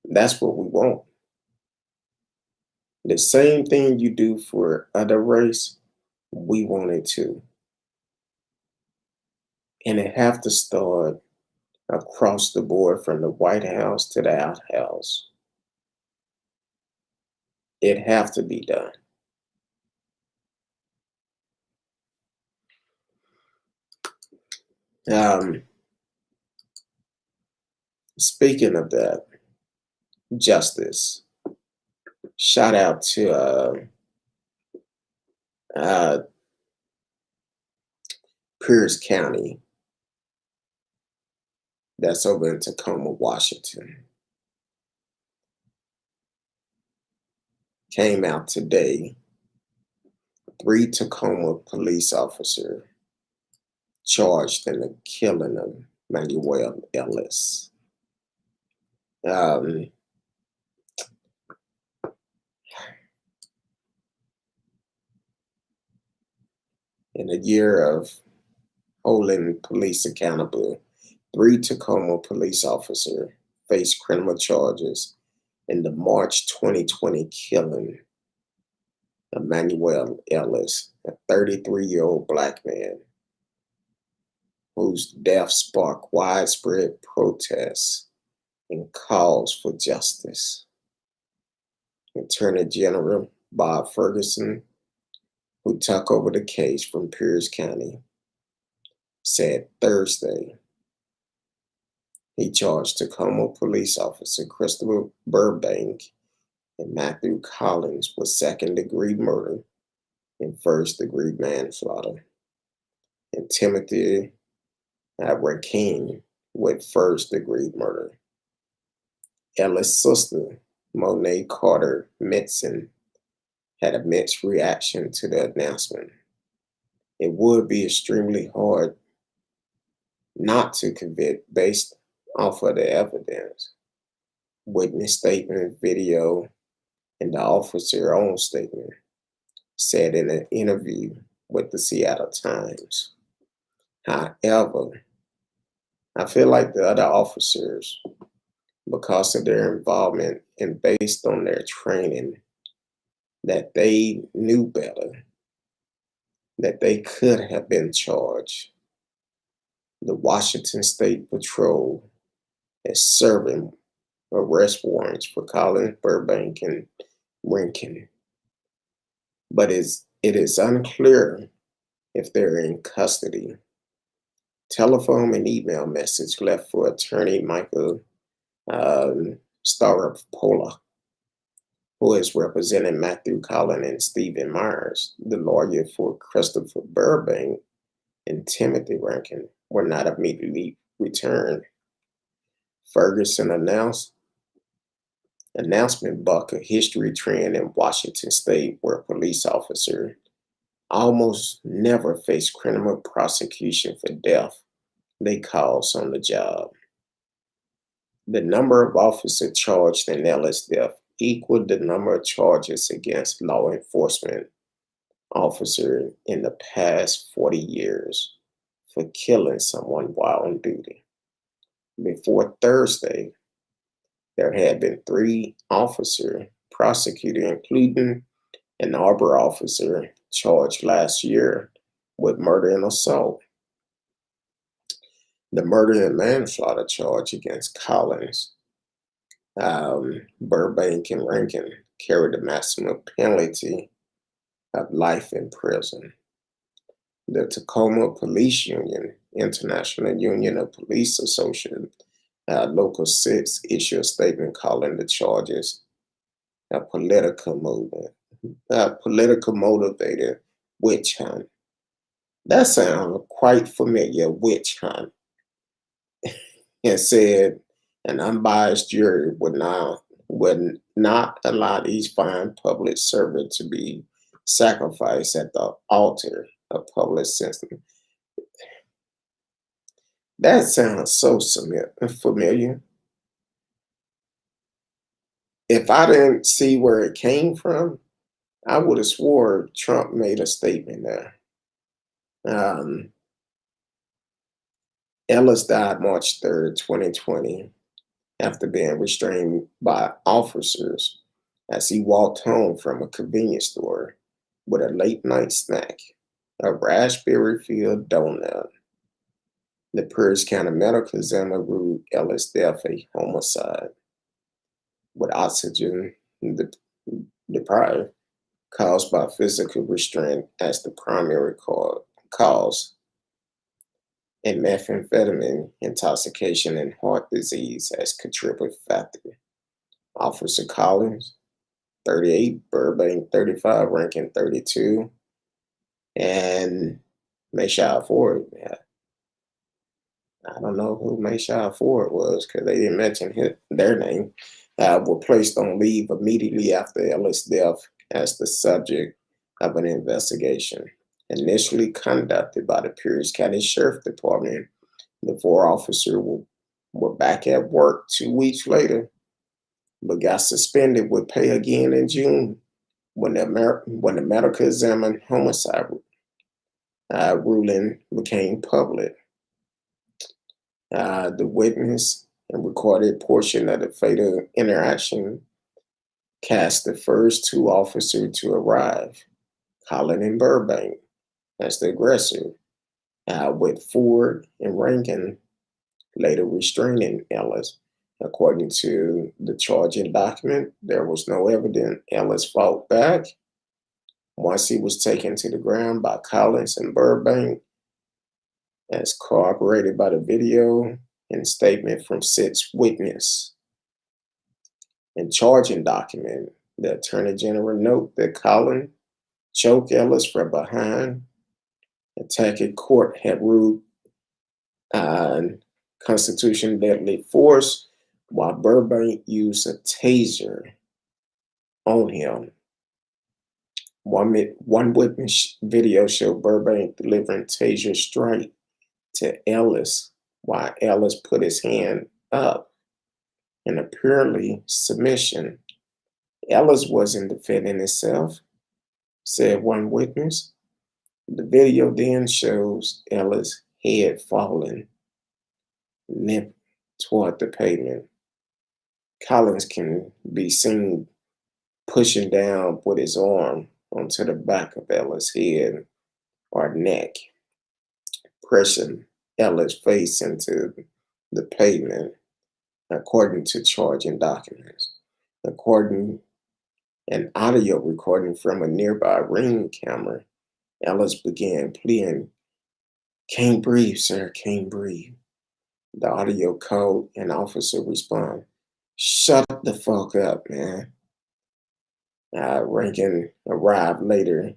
That's what we want. The same thing you do for other race, we want it too. And it have to start across the board from the White House to the outhouse. It have to be done. Um, Speaking of that, justice. Shout out to uh, Pierce County, that's over in Tacoma, Washington. Came out today. 3 Tacoma police officers charged in the killing of Manuel Ellis. Um, in a year of holding police accountable, 3 Tacoma police officers faced criminal charges in the March 2020 killing of Manuel Ellis, a 33-year-old black man whose death sparked widespread protests and calls for justice. Attorney General Bob Ferguson, who took over the case from Pierce County, said Thursday he charged Tacoma police officer Christopher Burbank and Matthew Collins with second-degree murder and first-degree manslaughter, and Timothy Rakeem with first-degree murder. Ellis' sister, Monet Carter Mitson, had a mixed reaction to the announcement. It would be extremely hard not to convict based off of the evidence, witness statement, video, in the officer's own statement, said in an interview with the Seattle Times. However, I feel like the other officers, because of their involvement and based on their training, that they knew better, that they could have been charged. The Washington State Patrol is serving arrest warrants for Collins, Burbank, and Rankin, but it is unclear if they're in custody. Telephone and email message left for attorney Michael Staropola, who is representing Matthew Collins and Stephen Myers, the lawyer for Christopher Burbank and Timothy Rankin, were not immediately returned. Ferguson announcement buck a history trend in Washington state where police officers almost never face criminal prosecution for death they cause on the job. The number of officers charged in Ellis' death equaled the number of charges against law enforcement officers in the past 40 years for killing someone while on duty. Before Thursday, there had been 3 officers prosecuted, including an Arbor officer charged last year with murder and assault. The murder and manslaughter charge against Collins, Burbank, and Rankin carried a maximum penalty of life in prison. The Tacoma Police Union, International Union of Police Associates, Local 6, issued a statement calling the charges a political motivated witch hunt. That sounds quite familiar, witch hunt. And said an unbiased jury would not allow these fine public servants to be sacrificed at the altar of public sentiment. That sounds so familiar. If I didn't see where it came from, I would have swore Trump made a statement there. Ellis died March 3rd, 2020, after being restrained by officers as he walked home from a convenience store with a late night snack, a raspberry-filled donut. The Pierce County Medical Examiner ruled Ellis' death a homicide with oxygen deprived caused by physical restraint as the primary cause, and methamphetamine intoxication and heart disease as contributing factor. Officer Collins, 38, Burbank, 35, Rankin, 32, and Mayshire Ford. I don't know who Mayshire Ford was because they didn't mention their name. Were placed on leave immediately after Ellis' death as the subject of an investigation initially conducted by the Pierce County Sheriff Department. The 4 officers were back at work 2 weeks later, but got suspended with pay again in June when the medical examiner homicide ruling became public. The witness and recorded portion of the fatal interaction cast the first 2 officers to arrive, Collins and Burbank, as the aggressor, with Ford and Rankin later restraining Ellis. According to the charging document, there was no evidence Ellis fought back. Once he was taken to the ground by Collins and Burbank, as corroborated by the video and statement from 6 witnesses. In charging document, the Attorney General noted that Collins choked Ellis from behind. Attacking court had ruled constitution deadly force, while Burbank used a taser on him. One witness video showed Burbank delivering taser strike to Ellis while Ellis put his hand up in apparently submission. Ellis wasn't defending himself, said one witness. The video then shows Ellis' head falling limp toward the pavement. Collins can be seen pushing down with his arm onto the back of Ellis' head or neck, pressing Ellis' face into the pavement, according to charging documents. According an audio recording from a nearby ring camera, Ellis began pleading, "Can't breathe, sir, can't breathe." The audio code and officer respond, "Shut the fuck up, man." Rankin arrived later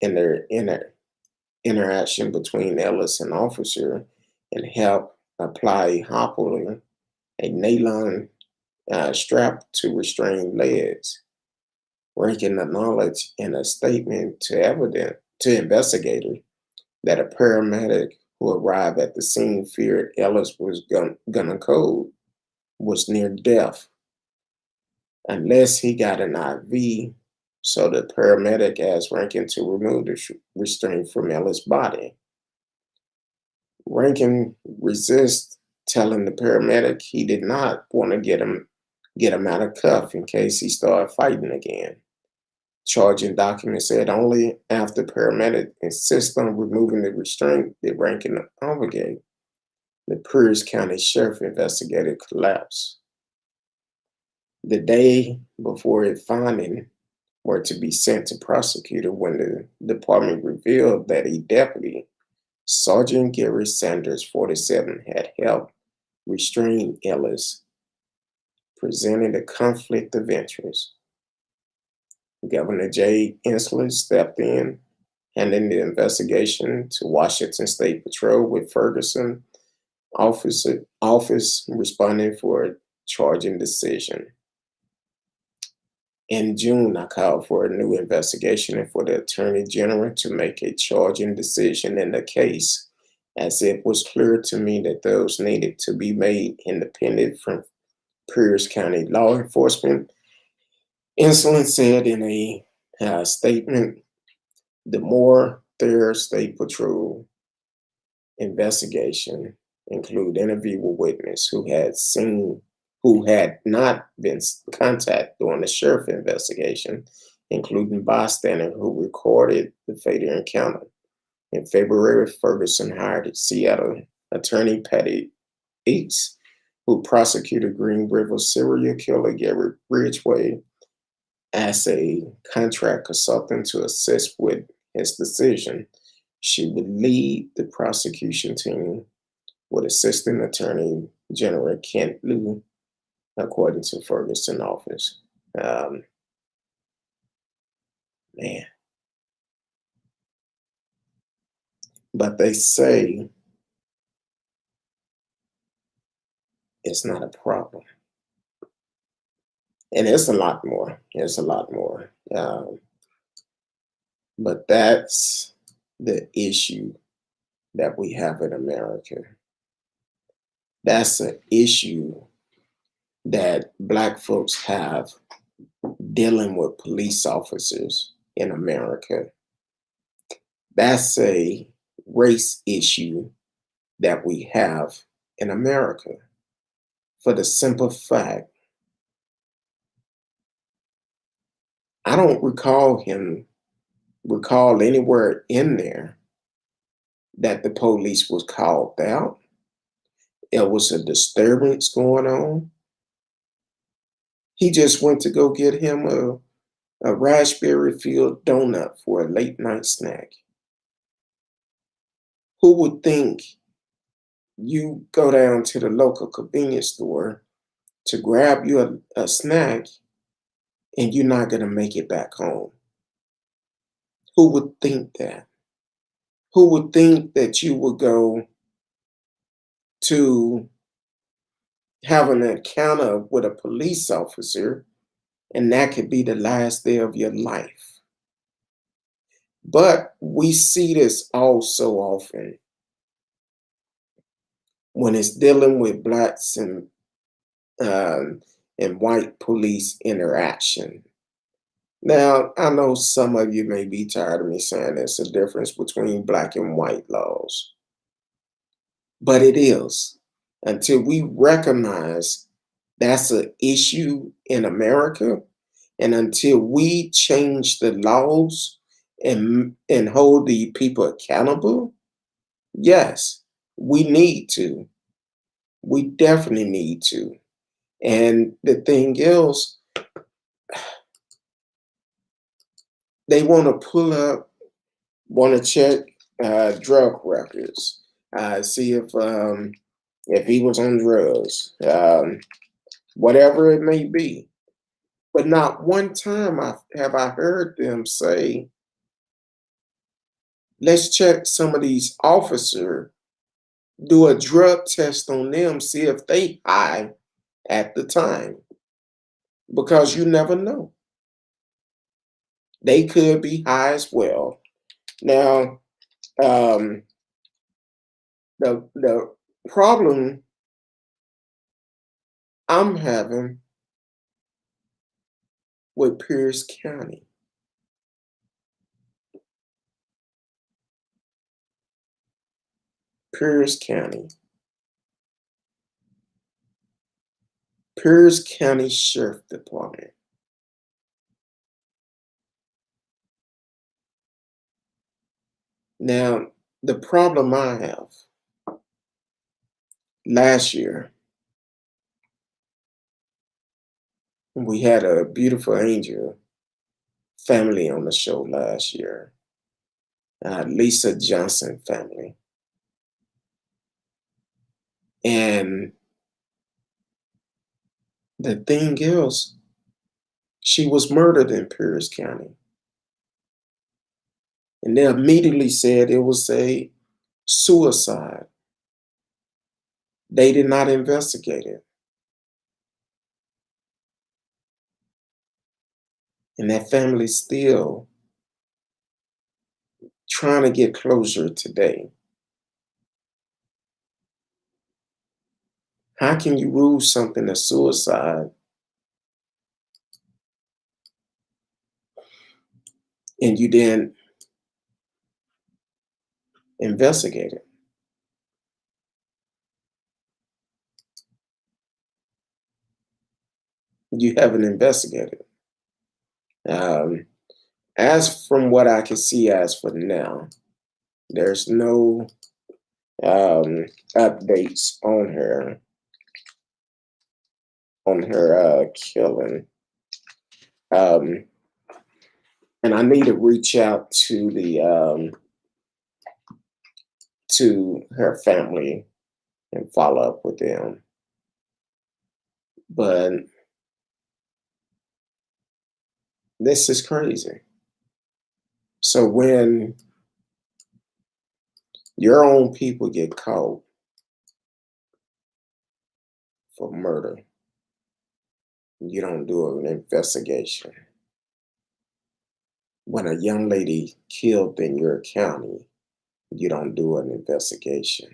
in their interaction between Ellis and officer and helped apply Hopper a nylon strap to restrain legs. Rankin acknowledged in a statement to investigators that a paramedic who arrived at the scene feared Ellis was gonna code, was near death, unless he got an IV. So the paramedic asked Rankin to remove the restraint from Ellis' body. Rankin resisted, telling the paramedic he did not want to get him out of cuff in case he started fighting again. Charging document said only after paramedic insisted on removing the restraint did Rankin obligate. The Pierce County Sheriff investigator collapsed. The day before his finding were to be sent to prosecutor when the department revealed that a deputy, Sergeant Gary Sanders, 47, had helped restrain Ellis, presenting a conflict of interest. Governor Jay Inslee stepped in, handing the investigation to Washington State Patrol, with Ferguson office responding for a charging decision. In June, I called for a new investigation and for the Attorney General to make a charging decision in the case, as it was clear to me that those needed to be made independent from Pierce County law enforcement. Inslee said in a statement, the more thorough State Patrol investigation include interview with witnesses who had not been contacted during the sheriff investigation, including bystander who recorded the fatal encounter. In February, Ferguson hired Seattle attorney Patty Eates, who prosecuted Green River serial killer Gary Ridgway, as a contract consultant to assist with his decision. She would lead the prosecution team with Assistant Attorney General Kent Liu, according to Ferguson office. Man. But they say it's not a problem. And it's a lot more. It's a lot more. But that's the issue that we have in America. That's an issue that Black folks have dealing with police officers in America. That's a race issue that we have in America, for the simple fact, I don't recall anywhere in there that the police was called out. It was a disturbance going on. He just went to go get him a raspberry filled donut for a late night snack. Who would think you go down to the local convenience store to grab you a snack and you're not going to make it back home? Who would think that? Who would think that you would go to have an encounter with a police officer and that could be the last day of your life? But we see this all so often when it's dealing with Blacks and and white police interaction. Now, I know some of you may be tired of me saying there's a difference between black and white laws, but it is. Until we recognize that's an issue in America, and until we change the laws and hold the people accountable, yes, we need to. We definitely need to. And the thing is, they want to pull up, want to check drug records, see if he was on drugs, whatever it may be. But not one time have I heard them say, let's check some of these officers, do a drug test on them, see if they high at the time. Because you never know. They could be high as well. Now, um, the problem I'm having with Pierce County. Pierce County. Pierce County Sheriff Department. Now, the problem I have, last year, we had a beautiful angel family on the show last year, Lisa Johnson family. And the thing is, she was murdered in Pierce County. And they immediately said it was a suicide. They did not investigate it. And that family's still trying to get closure today. How can you rule something a suicide and you didn't investigate it? You haven't investigated. As from what I can see as for now, there's no updates on her killing. Um, and I need to reach out to her family and follow up with them. But this is crazy. So when your own people get caught for murder, you don't do an investigation. When a young lady killed in your county, you don't do an investigation.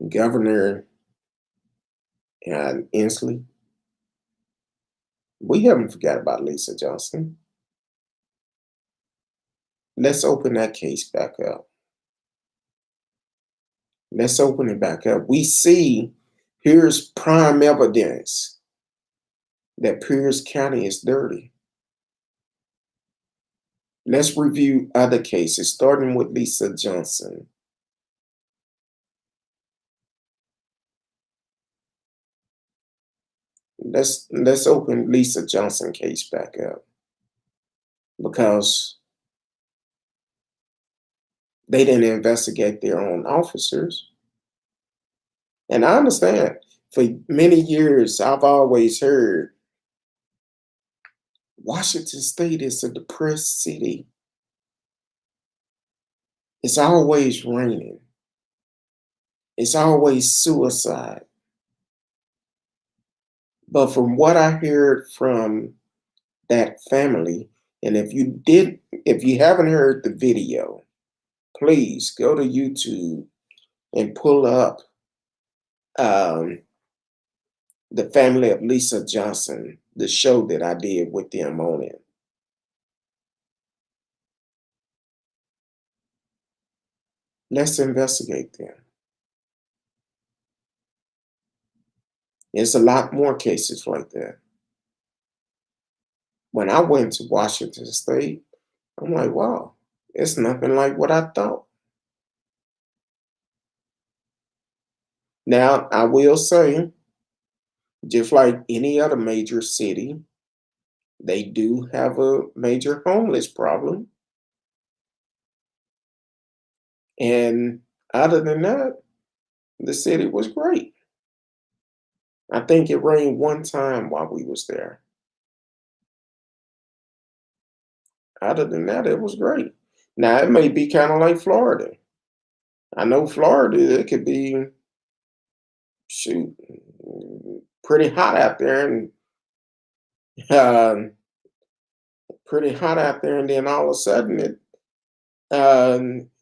Governor Inslee, we haven't forgot about Lisa Johnson. Let's open that case back up. Let's open it back up. We see here's prime evidence that Pierce County is dirty. Let's review other cases, starting with Lisa Johnson. Let's open Lisa Johnson case back up because they didn't investigate their own officers. And I understand for many years I've always heard Washington State is a depressed city. It's always raining. It's always suicide. But from what I heard from that family, and if you haven't heard the video, please go to YouTube and pull up um, the family of Lisa Johnson, the show that I did with them on it. Let's investigate them. There's a lot more cases like that. When I went to Washington State, I'm like, wow, it's nothing like what I thought. Now, I will say, just like any other major city, they do have a major homeless problem. And other than that, the city was great. I think it rained one time while we was there. Other than that, it was great. Now, it may be kind of like Florida. I know Florida, it could be, shoot, pretty hot out there and um, pretty hot out there, and then all of a sudden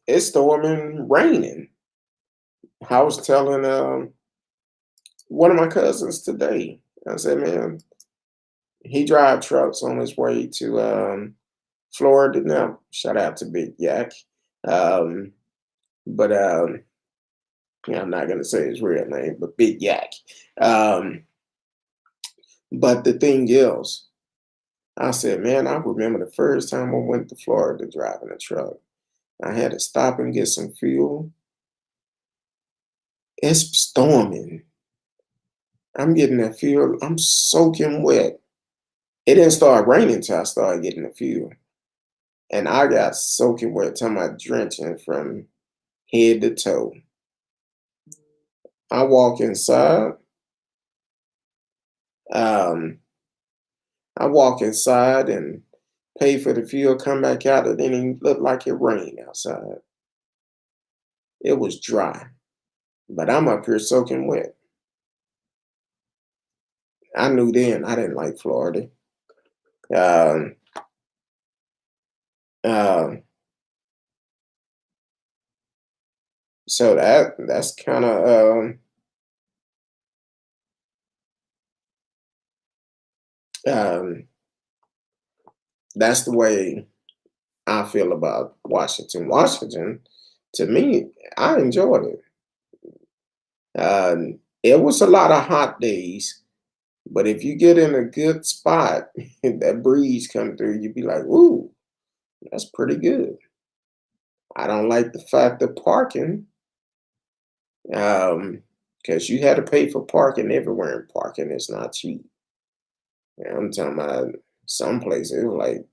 it's storming, raining. I was telling one of my cousins today. I said, man, he drive trucks on his way to Florida now. Shout out to Big Yak. Um, but yeah, I'm not gonna say his real name, but Big Yak. Um, but the thing is, I said, man, I remember the first time I went to Florida driving a truck. I had to stop and get some fuel. It's storming. I'm getting that fuel. I'm soaking wet. It didn't start raining until I started getting the fuel. And I got soaking wet, talking about drenching from head to toe. I walk inside. Um, I walk inside and pay for the fuel, come back out. It didn't even look like it rained outside. It was dry, but I'm up here soaking wet. I knew then I didn't like Florida. Um, um, so that's kind of um, that's the way I feel about Washington. Washington, to me, I enjoyed it. It was a lot of hot days, but if you get in a good spot, that breeze come through, you'd be like, "Ooh, that's pretty good." I don't like the fact of parking, because you had to pay for parking everywhere, and parking is not cheap. Yeah, I'm talking about some places it was like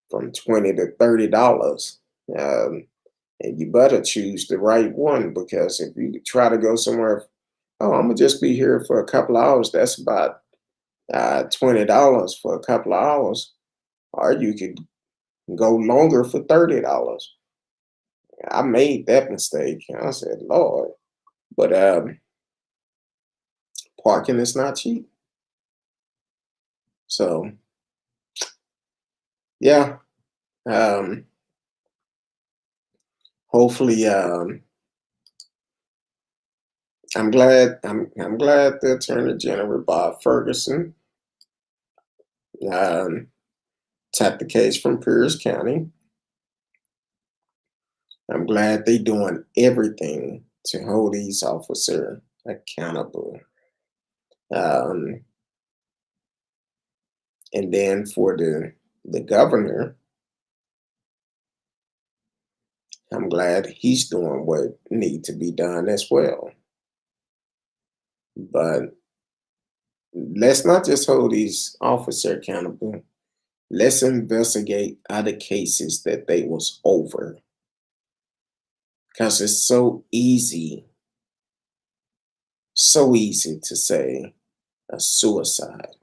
from $20 to $30. Um, and you better choose the right one because if you try to go somewhere, oh, I'm gonna just be here for a couple of hours. That's about $20 for a couple of hours, or you could go longer for $30. I made that mistake. I said, Lord, but parking is not cheap. So yeah, um, hopefully, I'm glad the Attorney General Bob Ferguson um, took the case from Pierce County. I'm glad they doing everything to hold these officers accountable. Um, and then for the governor, I'm glad he's doing what need to be done as well. But let's not just hold these officers accountable. Let's investigate other cases that they was over. Because it's so easy to say a suicide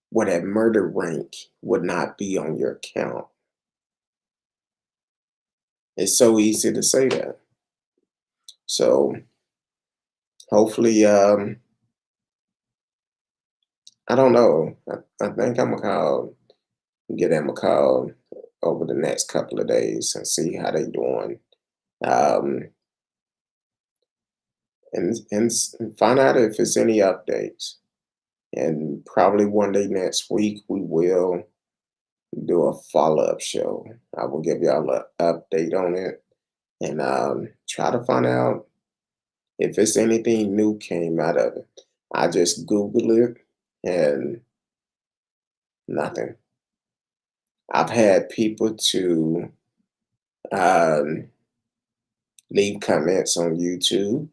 where that murder rank would not be on your count. It's so easy to say that. So hopefully, I don't know. I think I'm gonna give them a call over the next couple of days and see how they doing. Um, and find out if it's any updates. And probably one day next week we will do a follow-up show. I will give y'all an update on it and try to find out if it's anything new came out of it. I just Google it and nothing. I've had people to um, leave comments on YouTube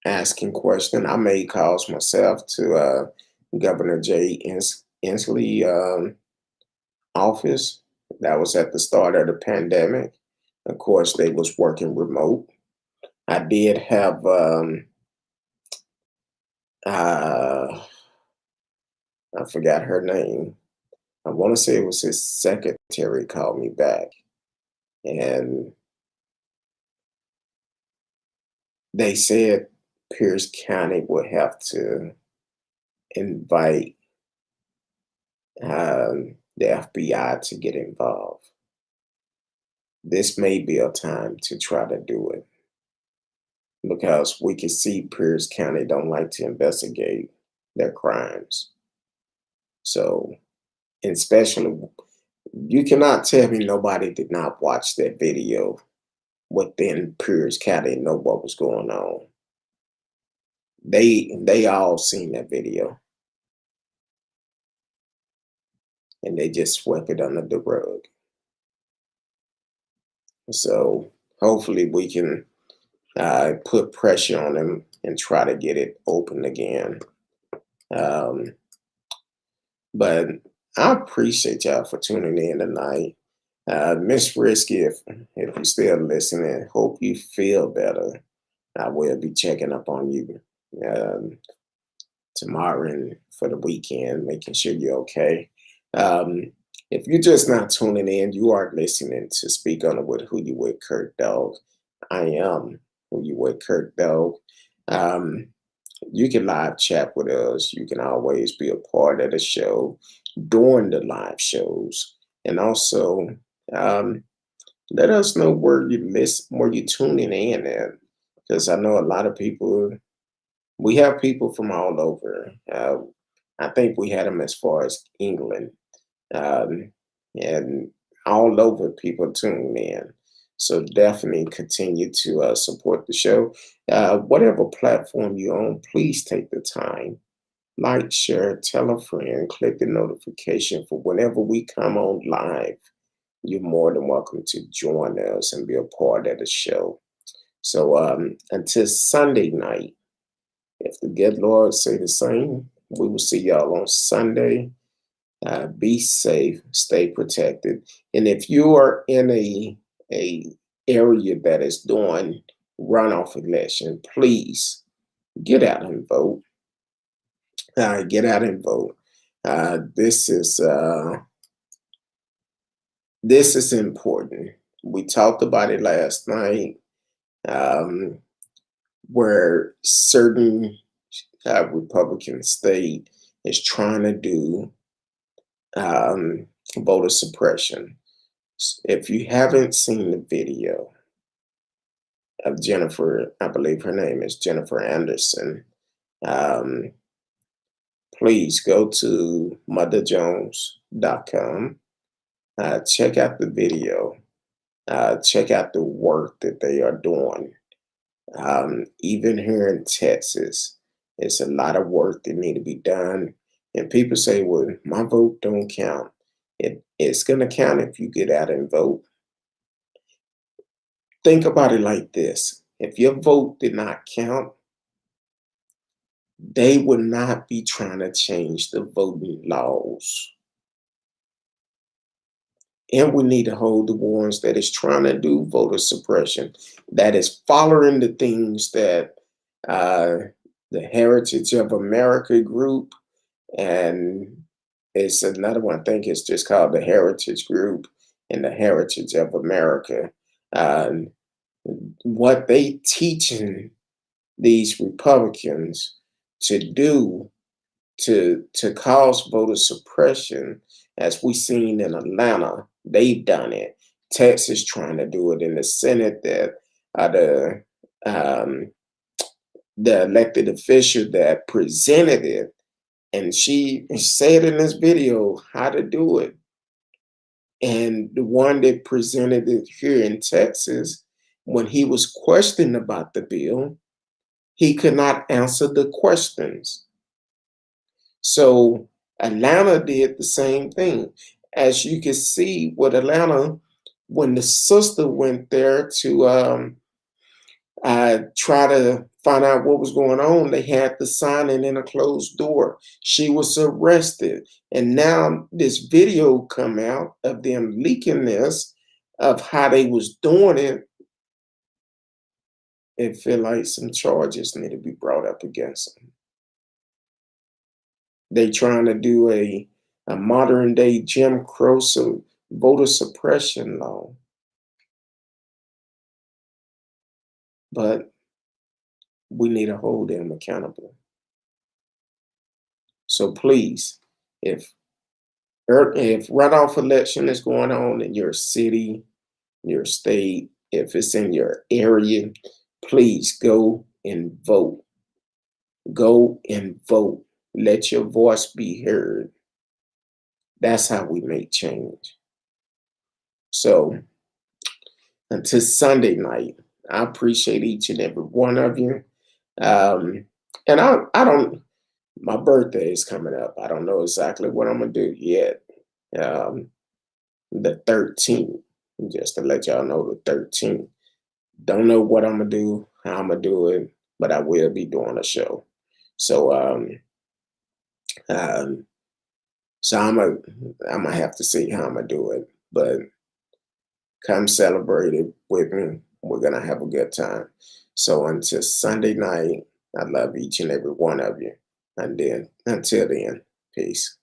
asking questions. I made calls myself to Governor Inslee office. That was at the start of the pandemic. Of course, they was working remote. I did have uh, I forgot her name. I want to say it was his secretary called me back, and they said Pierce County would have to invite the FBI to get involved. This may be a time to try to do it because we can see Pierce County don't like to investigate their crimes. So, and especially, you cannot tell me nobody did not watch that video within Pierce County and know what was going on. They all seen that video and they just swept it under the rug. So hopefully we can put pressure on them and try to get it open again. Um, but I appreciate y'all for tuning in tonight. Miss Risky, if you're still listening, hope you feel better. I will be checking up on you um, tomorrow and for the weekend, making sure you're okay. Um, if you're just not tuning in, you are listening to Speak On It with Who You With Kurt Dog. I am Who You With Kurt Dog. Um, you can live chat with us. You can always be a part of the show during the live shows. And also, um, let us know where you listen, where you're tuning in at. Because I know a lot of people, we have people from all over. I think we had them as far as England, um, and all over people tuning in. So definitely continue to support the show. Whatever platform you're on, please take the time, like, share, tell a friend, click the notification for whenever we come on live. You're more than welcome to join us and be a part of the show. So until Sunday night, if the good Lord say the same, we will see y'all on Sunday. Be safe, stay protected, and if you are in a area that is doing runoff election, please get out and vote. Get out and vote. This is important. We talked about it last night, um, where certain Republican state is trying to do voter suppression. If you haven't seen the video of Jennifer, I believe her name is Jennifer Anderson, um, please go to motherjones.com. Check out the video. Check out the work that they are doing. Even here in Texas, it's a lot of work that need to be done. And people say, well, my vote don't count. It's going to count if you get out and vote. Think about it like this. If your vote did not count, they would not be trying to change the voting laws. And we need to hold the ones that is trying to do voter suppression, that is following the things that the Heritage of America group, and it's another one, I think it's just called the Heritage Group and the Heritage of America. What they teaching these Republicans to do to cause voter suppression, as we seen in Atlanta, they've done it. Texas trying to do it in the Senate, that the the elected official that presented it, and she said in this video how to do it. And the one that presented it here in Texas, when he was questioned about the bill, he could not answer the questions. So Atlanta did the same thing. As you can see with Atlanta, when the sister went there to try to find out what was going on, they had to sign it in a closed door. She was arrested. And now this video come out of them leaking this, of how they was doing it. It feel like some charges need to be brought up against them. They trying to do a modern day Jim Crow voter suppression law. But we need to hold them accountable. So please, if runoff election is going on in your city, your state, if it's in your area, please go and vote. Go and vote. Let your voice be heard. That's how we make change. So until Sunday night, I appreciate each and every one of you. And I don't, my birthday is coming up. I don't know exactly what I'm gonna do yet. Um, the 13th, just to let y'all know, the 13th. Don't know what I'm gonna do, how I'm gonna do it, but I will be doing a show. So um, so I'm gonna have to see how I'm gonna do it. But come celebrate it with me. We're gonna have a good time. So until Sunday night, I love each and every one of you. And then until then, peace.